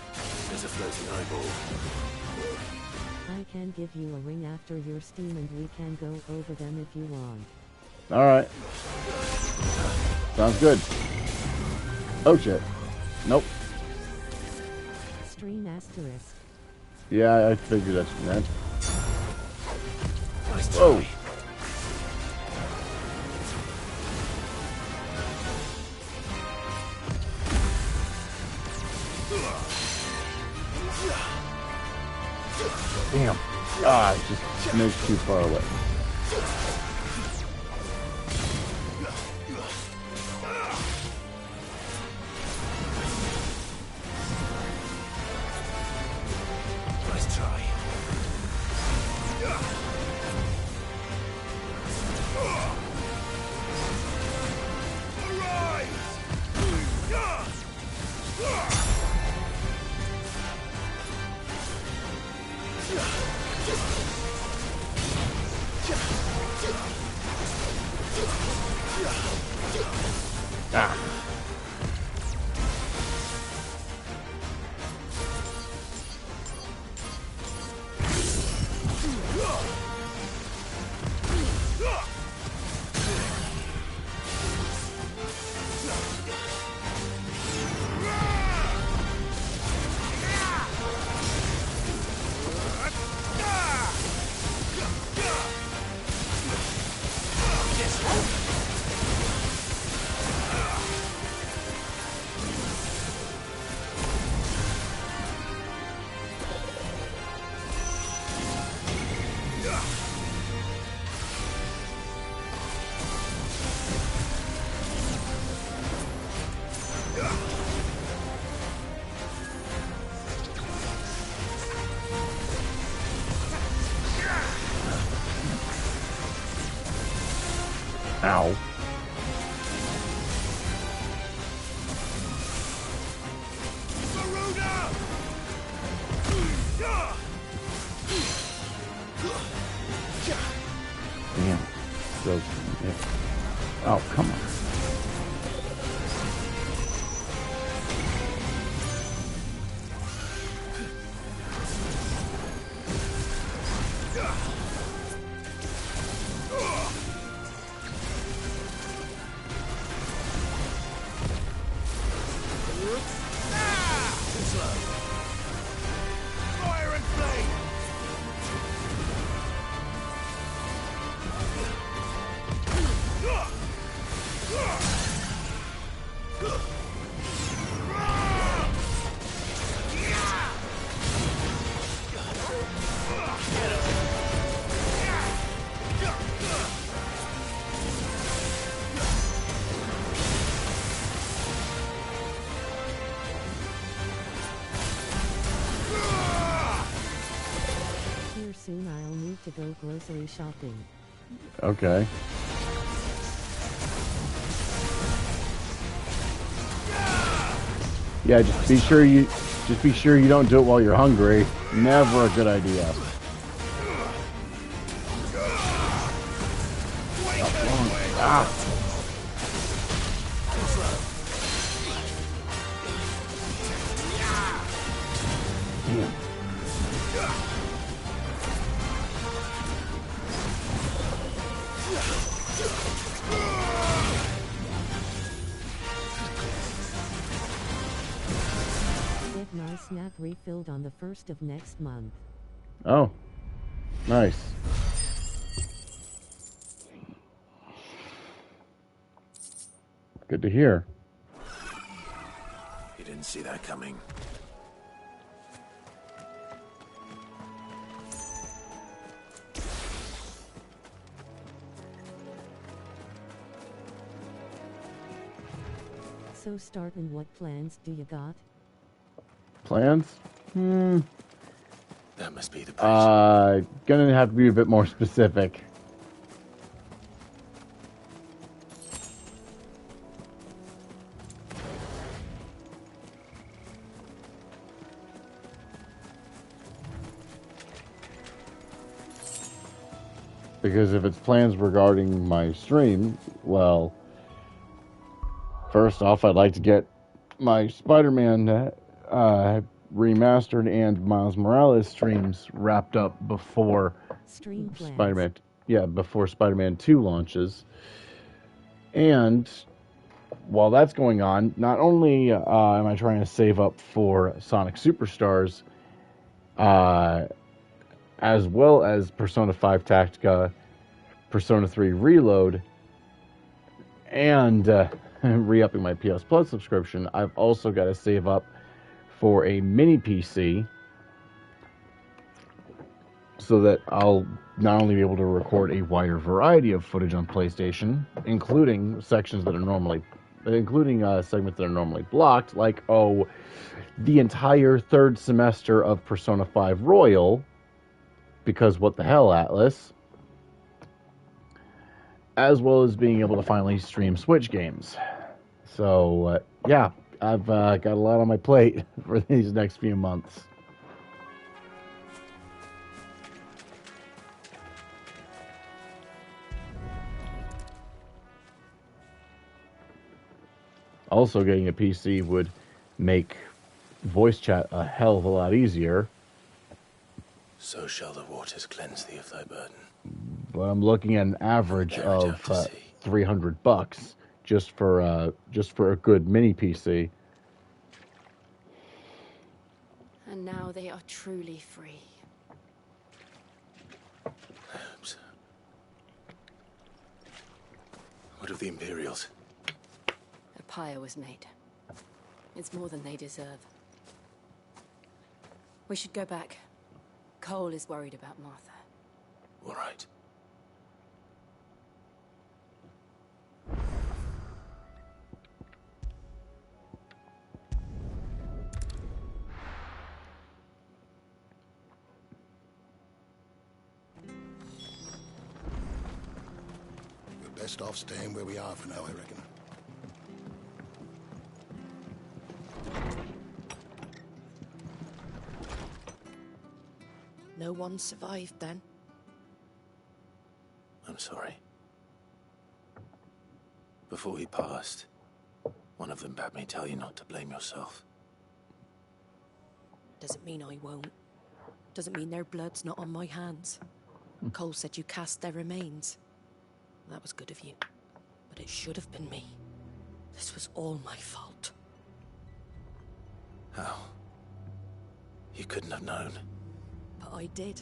There's a floating eyeball. I can give you a ring after your Steam and we can go over them if you want. Alright. Sounds good. Oh shit. Nope. Stream asterisk. Yeah, I figured that's that. Nice try. Whoa. Damn. Ah, it's just smidge too far away. Nice try. Ah. Ow. Damn. So, yeah. Oh, come on. Fire and flame! Here soon I'll need to go grocery shopping. Okay. Yeah, just be sure you don't do it while you're hungry. Never a good idea. Ah. Damn. Get my snack refilled on the 1st of next month. Oh, nice. Good to hear. You didn't see that coming. So startin', what plans do you got? Plans? That must be the Gonna have to be a bit more specific. Because if it's plans regarding my stream, well, first off, I'd like to get my Spider-Man remastered and Miles Morales streams wrapped up before Spider-Man, before Spider-Man 2 launches. And while that's going on, not only am I trying to save up for Sonic Superstars, as well as Persona 5 Tactica, Persona 3 Reload, and re-upping my PS Plus subscription, I've also got to save up for a mini PC so that I'll not only be able to record a wider variety of footage on PlayStation, including segments that are normally blocked, like the entire third semester of Persona 5 Royal, because what the hell, Atlas, as well as being able to finally stream Switch games. So yeah, I've got a lot on my plate for these next few months. Also, getting a PC would make voice chat a hell of a lot easier. So shall the waters cleanse thee of thy burden. But I'm looking at an average of $300 just for a good mini PC. And now they are truly free. Perhaps. What of the Imperials? A pyre was made. It's more than they deserve. We should go back. Cole is worried about Martha. All right. We're best off staying where we are for now, I reckon. No one survived then? I'm sorry. Before he passed, one of them bade me tell you not to blame yourself. Doesn't mean I won't. Doesn't mean their blood's not on my hands. Cole said you cast their remains. That was good of you. But it should have been me. This was all my fault. How? You couldn't have known. But I did.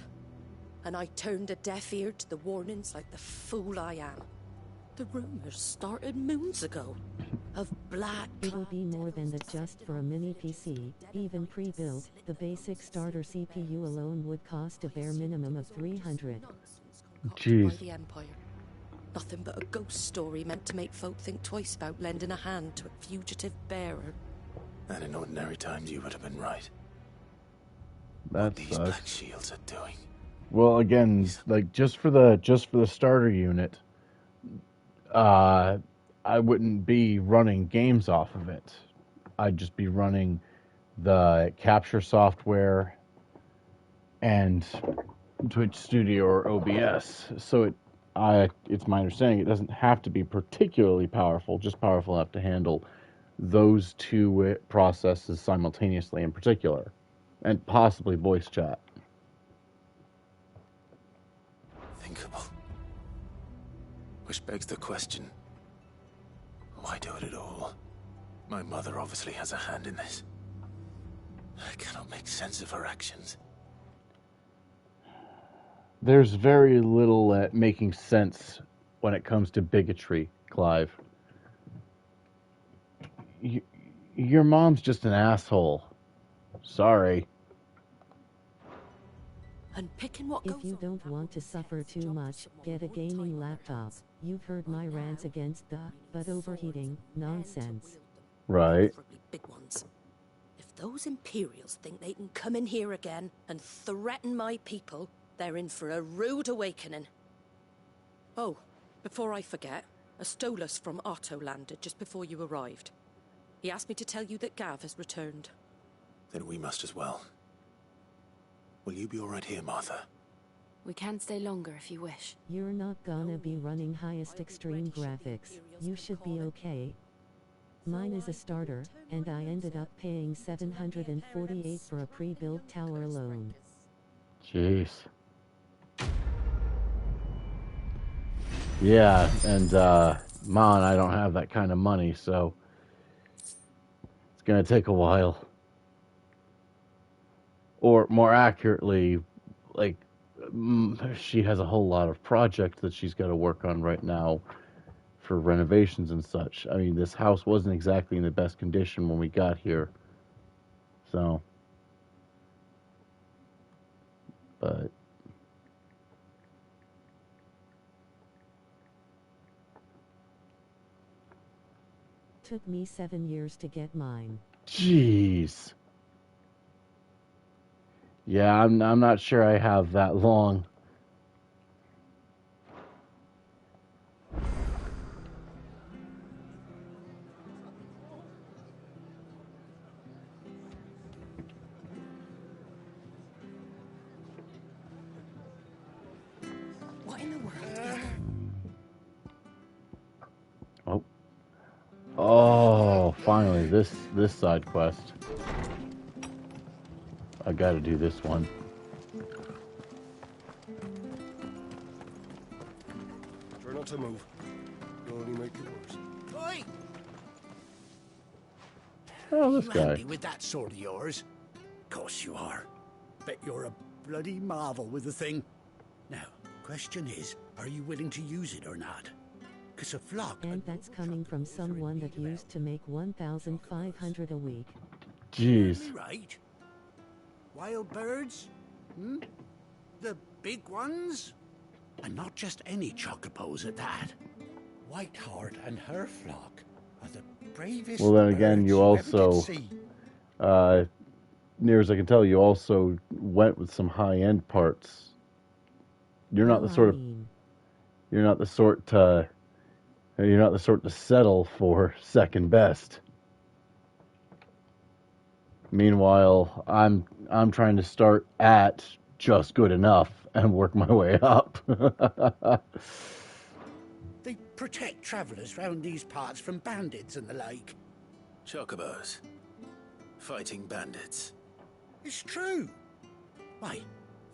And I turned a deaf ear to the warnings like the fool I am. The rumors started moons ago. Of black... It'll be more than that just for a mini PC, even pre-built. The basic starter CPU alone would cost a bare minimum of $300. Jeez. By the Empire. Nothing but a ghost story meant to make folk think twice about lending a hand to a fugitive bearer. And in ordinary times you would have been right. That these sucks. black shields are doing. Well, again, like just for the starter unit, I wouldn't be running games off of it. I'd just be running the capture software and Twitch Studio or OBS. So it's my understanding it doesn't have to be particularly powerful, just powerful enough to handle those two processes simultaneously in particular, and possibly voice chat. Thinkable. Which begs the question, why do it at all? My mother obviously has a hand in this. I cannot make sense of her actions. There's very little at making sense when it comes to bigotry, Clive. Your mom's just an asshole. Sorry. Unpicking what If you don't want to suffer too much, get a gaming laptop. You've heard my rants against the but overheating nonsense. Right. Big ones. If those Imperials think they can come in here again and threaten my people, they're in for a rude awakening. Oh, before I forget, a Stolas from Otto landed just before you arrived. He asked me to tell you that Gav has returned. Then we must as well. Will you be all right here, Martha? We can stay longer if you wish. You're not gonna be running highest extreme graphics. You should be okay. Mine is a starter, and I ended up paying $748 for a pre-built tower alone. Jeez. Yeah, and Ma and I don't have that kind of money, so it's gonna take a while. Or more accurately, like, she has a whole lot of projects that she's got to work on right now for renovations and such. I mean, this house wasn't exactly in the best condition when we got here. So, but took me 7 years to get mine. Jeez. Yeah, I'm not sure I have that long. What in the world is... Oh. Oh, finally, this side quest. I gotta do this one. Try not to move. You'll only make it worse. Oi! Oh, this You guy. handy with that sword of yours? Course you are. Bet you're a bloody marvel with the thing. Now, question is, are you willing to use it or not? 'Cause a flock... And that's coming from someone that used to make 1,500 a week. Jeez. Right? Wild birds? Hmm? The big ones? And not just any chocobos at that. Whiteheart and her flock are the bravest Well, then again, you birds ever also, did see. near as I can tell, you also went with some high-end parts. You're not Well, the sort of, you're not the sort to settle for second best. Meanwhile, I'm trying to start at just good enough and work my way up. They protect travellers round these parts from bandits and the like. Chocobos. Fighting bandits. It's true. Why,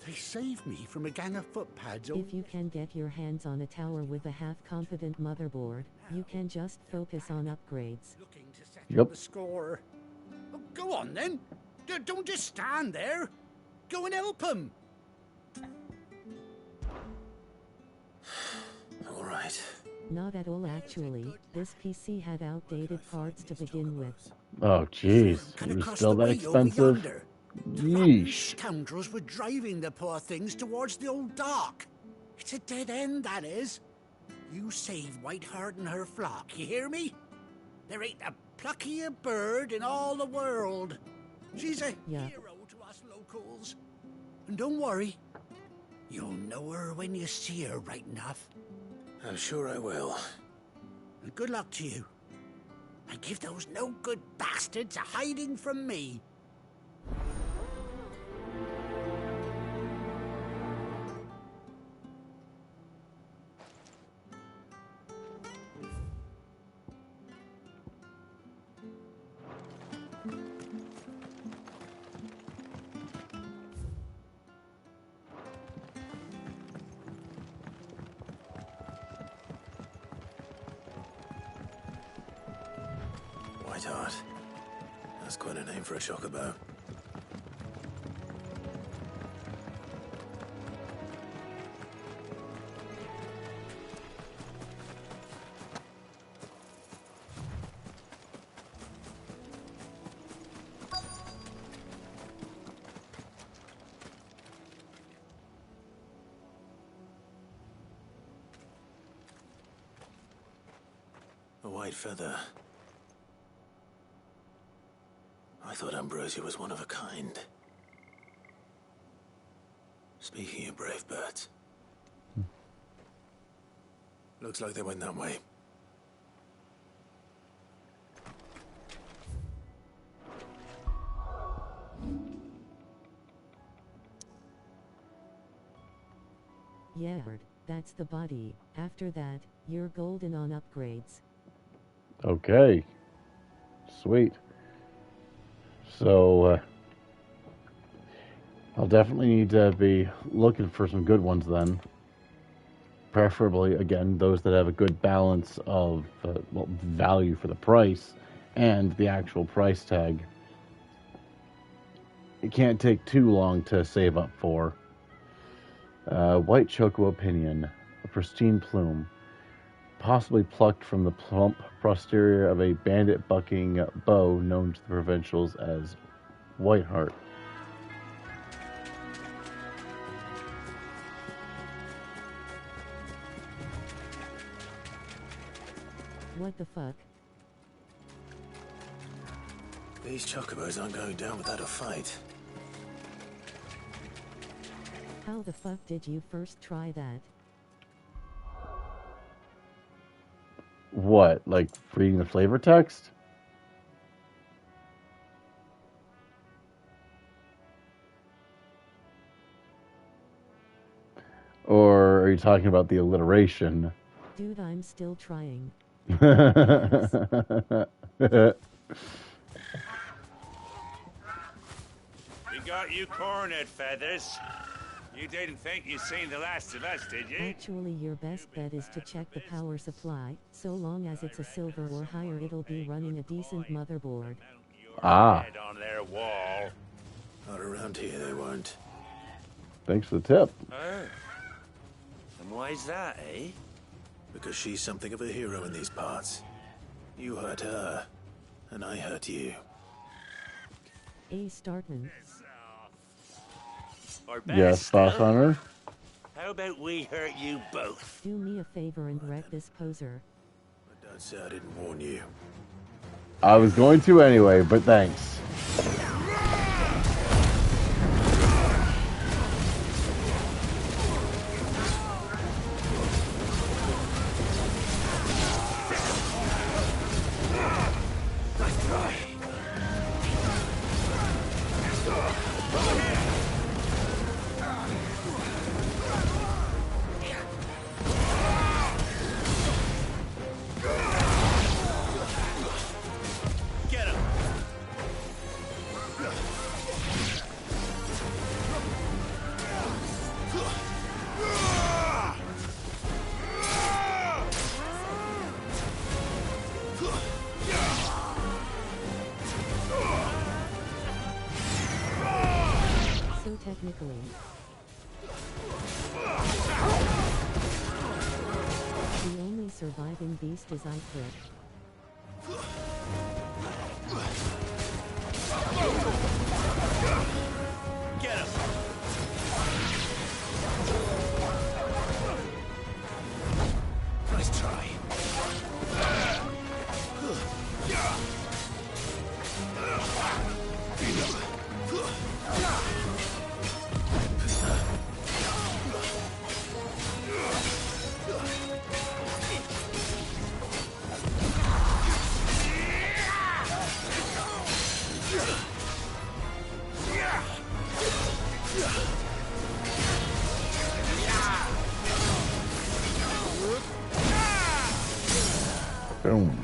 they saved me from a gang of footpads. If you can get your hands on a tower with a half-competent motherboard, you can just focus on upgrades. Yep. The score. Oh, go on then. Don't just stand there. Go and help them. All right. Not at all actually, this PC had outdated parts to begin with. Oh, jeez. It was still that expensive? Yeesh. Scoundrels were driving the poor things towards the old dock. It's a dead end, that is. You save Whiteheart and her flock, you hear me? There ain't a pluckier bird in all the world. She's a hero to us locals. And don't worry, you'll know her when you see her right enough. I'm sure I will. And good luck to you. And give those no-good bastards a hiding from me. Whiteheart. That's quite a name for a chocobo. A white feather. I thought Ambrosia was one of a kind. Speaking of brave birds. Looks like they went that way. Yeah, that's the body. After that, you're golden on upgrades. Okay. Sweet. So, I'll definitely need to be looking for some good ones then. Preferably, again, those that have a good balance of well, value for the price and the actual price tag. It can't take too long to save up for. White chocobo pinion, a pristine plume, possibly plucked from the plump posterior of a bandit-bucking bow known to the provincials as Whiteheart. What the fuck? These chocobos aren't going down without a fight. How the fuck did you first try that? What, like reading the flavor text? Or are you talking about the alliteration? Dude, I'm still trying. We got you cornered, Feathers. You didn't think you'd seen the last of us, did you? Actually, your best bet is to check the power supply. So long as it's a silver or higher, it'll be running a decent motherboard. Ah. Head on their wall. Not around here, they won't. Thanks for the tip. Oh. And why's that, eh? Because she's something of a hero in these parts. You hurt her, and I hurt you. Startin'. Yes, Boss Hunter. How about we hurt you both? Do me a favor and wreck this poser. But don't say I didn't warn you. I was going to anyway, but thanks. Technically. The only surviving beast is Ifrit. Get him! Nice try. Boom.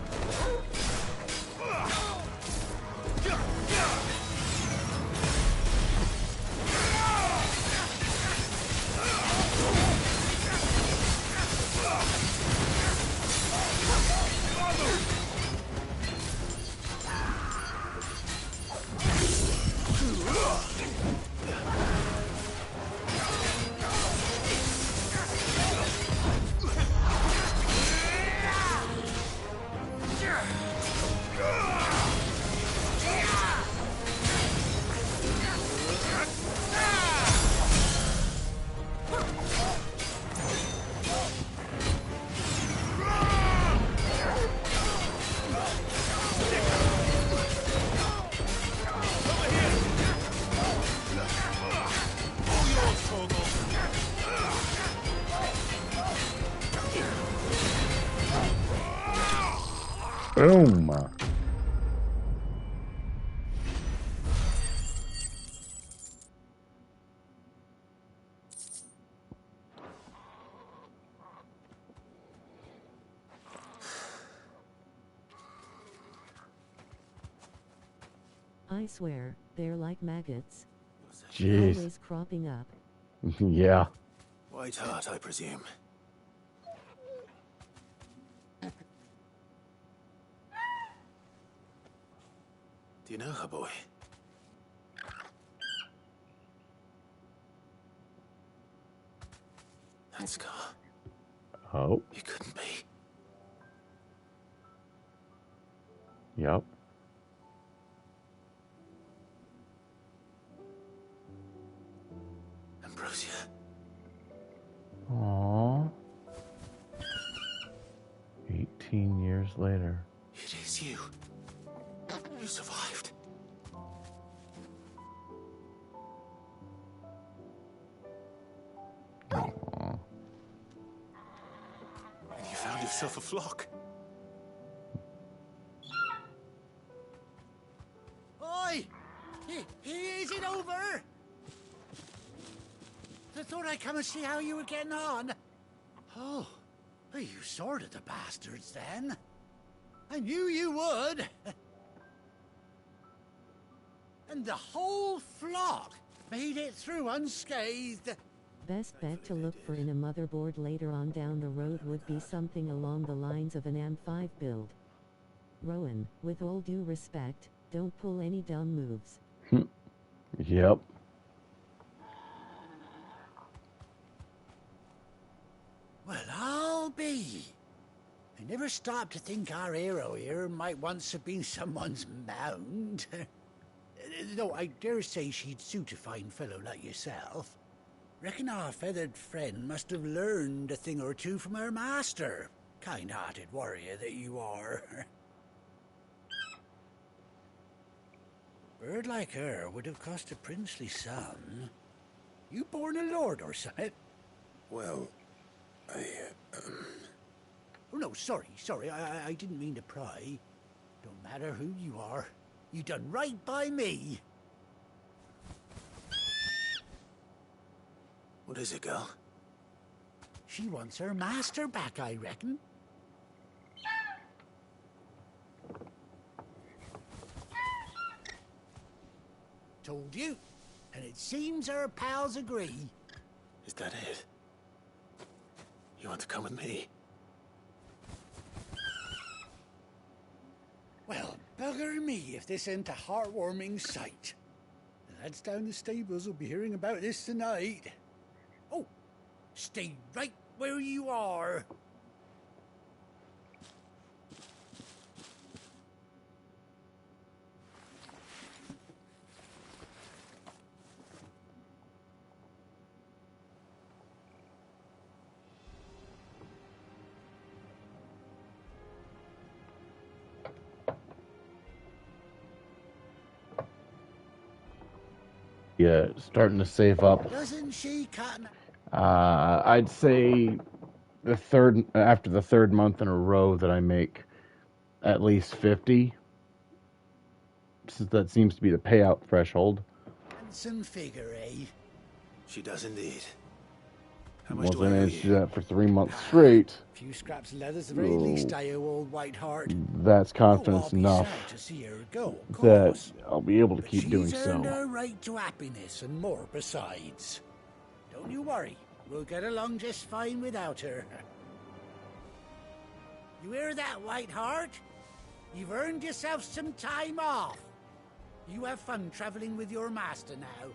Boom. I swear, they're like maggots. Jeez. Always cropping up. Yeah. White heart, I presume. Do you know her, boy? That scar. Oh. It couldn't be. Yep. Ambrosia. Aww. 18 years later. It is you. You survived. yourself a flock. Oi! Is it over? I thought I'd come and see how you were getting on. Oh, well, you sorted the bastards then. I knew you would. And the whole flock made it through unscathed. Best bet to look for in a motherboard later on down the road would be something along the lines of an AM5 build. Rowan, with all due respect, don't pull any dumb moves. Yep. Well, I'll be. I never stopped to think our hero here might once have been someone's mount. Though I dare say she'd suit a fine fellow like yourself. Reckon our feathered friend must have learned a thing or two from her master. Kind-hearted warrior that you are. Bird like her would have cost a princely sum. You born a lord or something? Well, Oh, no, sorry. I didn't mean to pry. Don't matter who you are. You done right by me. What is it, girl? She wants her master back, I reckon. Told you. And it seems her pals agree. Is that it? You want to come with me? Well, bugger me if this ain't a heartwarming sight. The lads down the stables will be hearing about this tonight. Oh, stay right where you are. Yeah, starting to save up. Doesn't she, Cotton? I'd say after the third month in a row that I make at least 50. That seems to be the payout threshold. Handsome figure, eh? She does indeed. How much do I Once I owe managed to you? do that for 3 months straight, A few scraps of leather's the very least I owe old Whiteheart. that's confidence I'll be enough sad to see her go, of that course. I'll be able to keep She's doing earned so. her right to happiness and more besides. Don't you worry. We'll get along just fine without her. You hear that, Whiteheart? You've earned yourself some time off. You have fun traveling with your master now.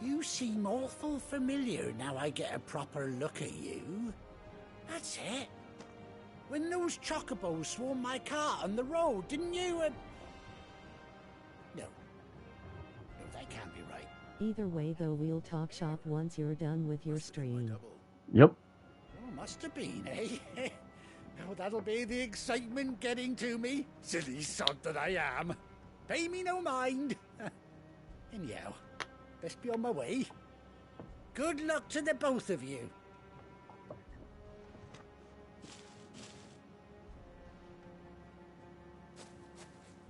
You seem awful familiar now I get a proper look at you. That's it. When those chocobos swarmed my cart on the road, didn't you? No, that can't be right. Either way though, we'll talk shop once you're done with your stream. Yep. Oh, must have been, eh? Oh, that'll be the excitement getting to me. Silly sod that I am. Pay me no mind. Anyhow, best be on my way. Good luck to the both of you.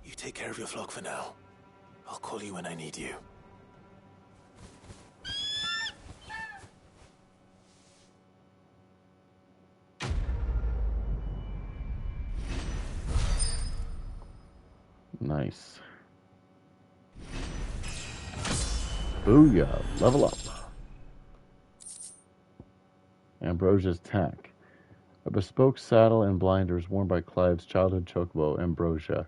You take care of your flock for now. I'll call you when I need you. Nice. Booyah. Level up. Ambrosia's tack. A bespoke saddle and blinders worn by Clive's childhood chocobo, Ambrosia.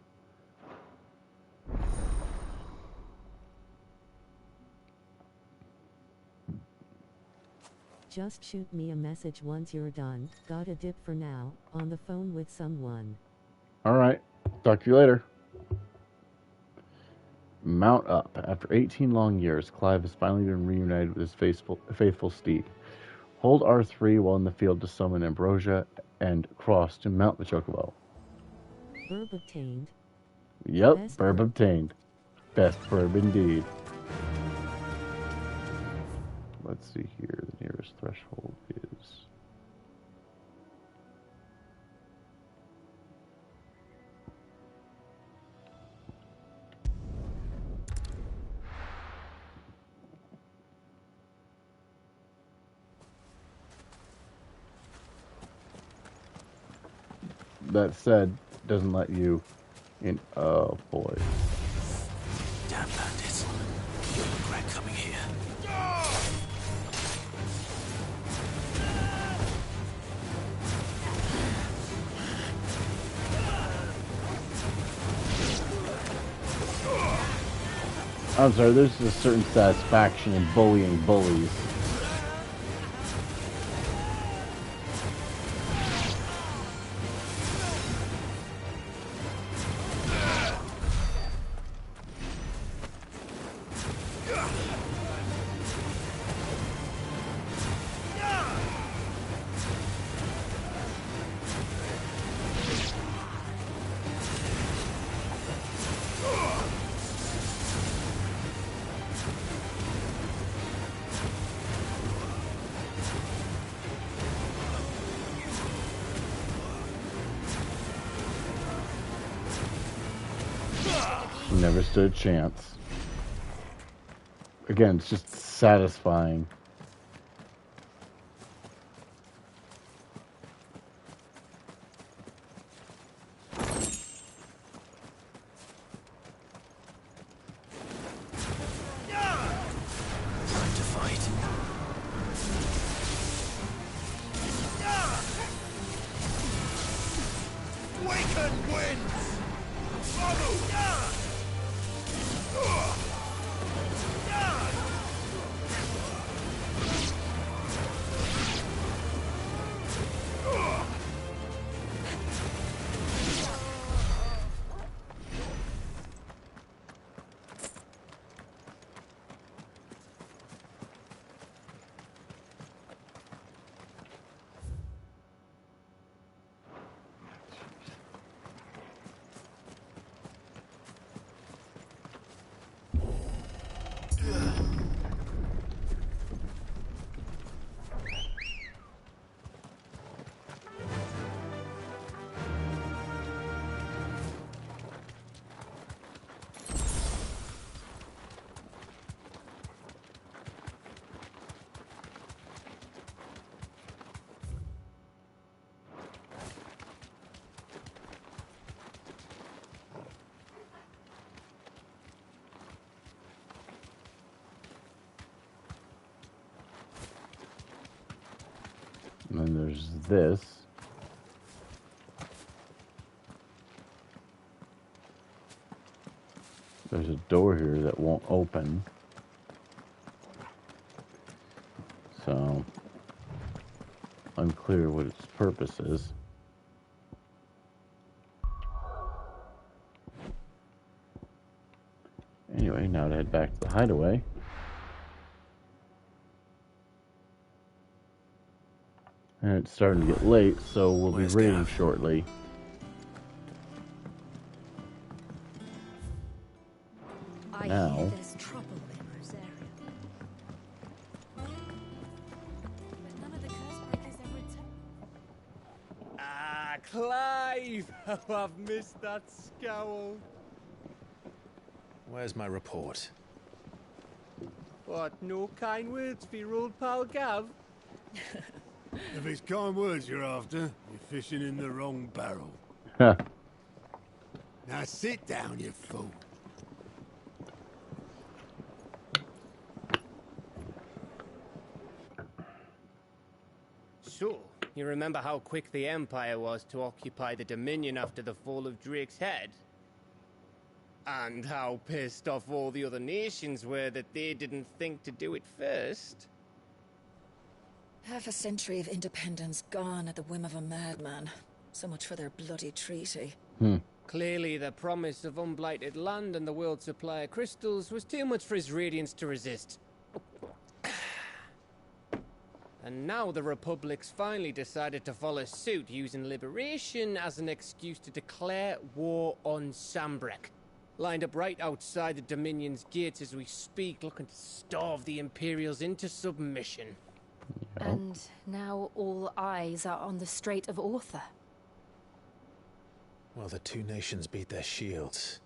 Just shoot me a message once you're done. Got a dip for now, on the phone with someone. Alright. Talk to you later. Mount up. After 18 long years, Clive has finally been reunited with his faithful steed. Hold R3 while in the field to summon Ambrosia and cross to mount the chocobo. Burb obtained. Yep, Best burb burb. obtained. Best burb indeed. let's see here. The nearest threshold is... That said, doesn't let you in. Oh boy. Damn bandits. You'll regret coming here. I'm sorry, there's a certain satisfaction in bullying bullies. Never stood a chance. Again, it's just satisfying. Time to fight. Waken winds! Follow! And then there's this. There's a door here that won't open. So, unclear what its purpose is. Anyway, now to head back to the hideaway. And it's starting to get late, so we'll be raiding shortly. Now, There's trouble in Rosaria. But none of the Cursebreakers ever returned. Ah, Clive! Oh, I've missed that scowl. Where's my report? What, no kind words for your old pal Gav? If it's kind words you're after, you're fishing in the wrong barrel. Huh. Now sit down, you fool. So, you remember how quick the Empire was to occupy the Dominion after the fall of Drake's head? And how pissed off all the other nations were that they didn't think to do it first? Half a century of independence gone at the whim of a madman. So much for their bloody treaty. Clearly, the promise of unblighted land and the world's supply of crystals was too much for his radiance to resist. And now the Republic's finally decided to follow suit, using liberation as an excuse to declare war on Sambrek. lined up right outside the Dominion's gates as we speak, looking to starve the Imperials into submission. And now all eyes are on the Strait of Author. While the two nations beat their shields,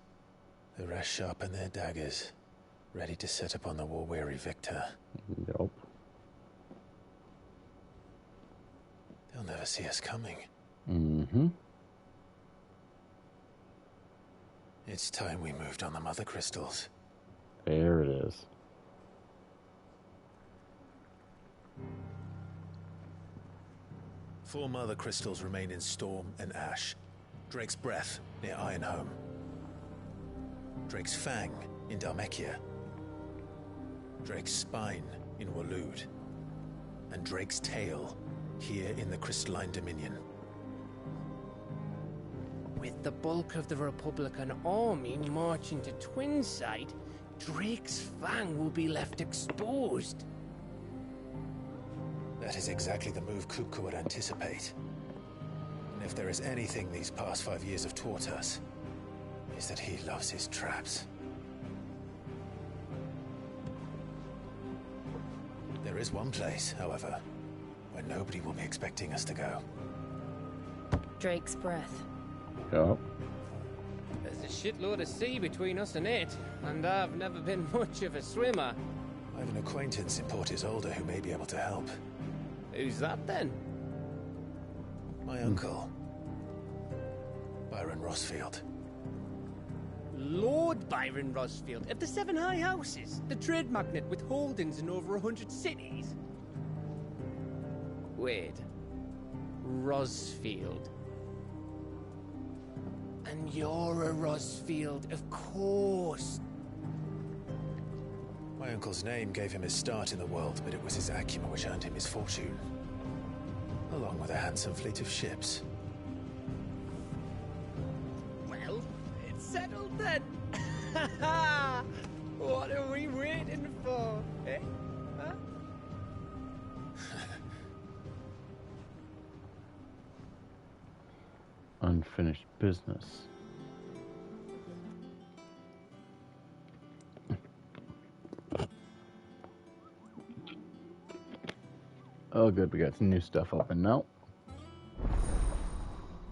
the rest sharpen their daggers, ready to set upon the war-weary victor. Nope. They'll never see us coming. Mm-hmm. It's time we moved on the Mother Crystals. There it is. Four Mother Crystals remain in Storm and Ash. Drake's Breath near Ironhome. Drake's Fang in Dhalmekia. Drake's Spine in Waloed. And Drake's Tail here in the Crystalline Dominion. With the bulk of the Republican army marching to Twinside, Drake's Fang will be left exposed. That is exactly the move Kupka would anticipate. And if there is anything these past 5 years have taught us, is that he loves his traps. There is one place, however, where nobody will be expecting us to go. Drake's Breath. Yep. There's a shitload of sea between us and it, and I've never been much of a swimmer. I have an acquaintance in Port Isolde who may be able to help. Who's that then? My uncle, Byron Rosfield. Lord Byron Rosfield of the Seven High Houses, the trade magnate with holdings in over 100 cities. Wait, Rosfield. And you're a Rosfield, of course. My uncle's name gave him his start in the world, but it was his acumen which earned him his fortune. Along with a handsome fleet of ships. Well, it's settled then. What are we waiting for, eh? Huh? Unfinished business. Oh good, we got some new stuff open now.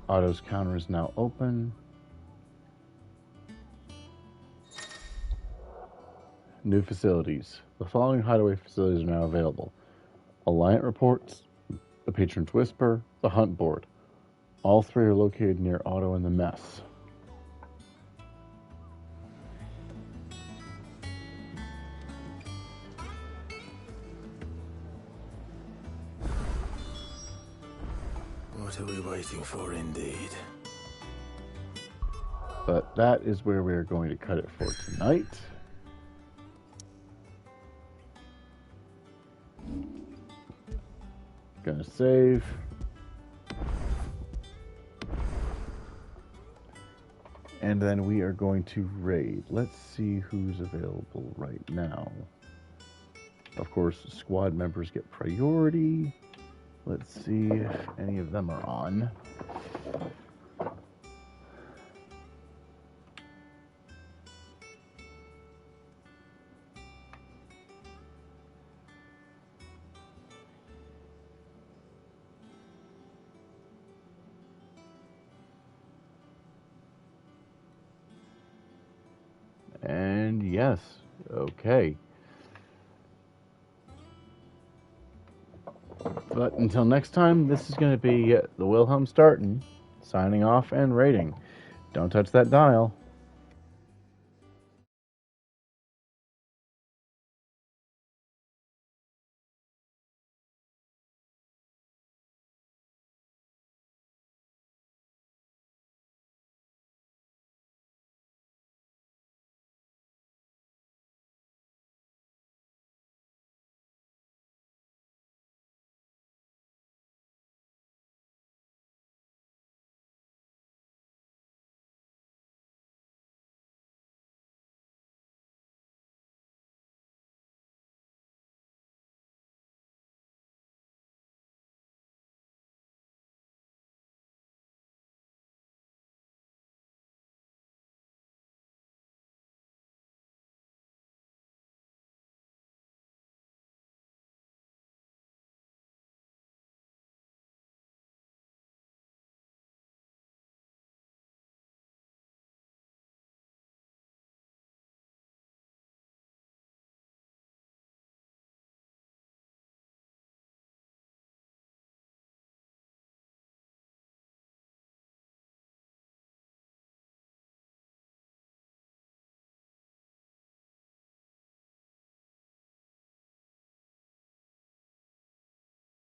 Otto's counter is now open. New facilities. The following hideaway facilities are now available. Alliant Reports, the Patron's Whisper, the Hunt Board. All three are located near Otto and the Mess. What are we waiting for, indeed? But that is where we are going to cut it for tonight. Gonna save. And then we are going to raid. Let's see who's available right now. Of course, squad members get priority. Let's see if any of them are on. And yes, okay. But until next time, this is going to be the Wilhelm Starten, signing off and rating. Don't touch that dial.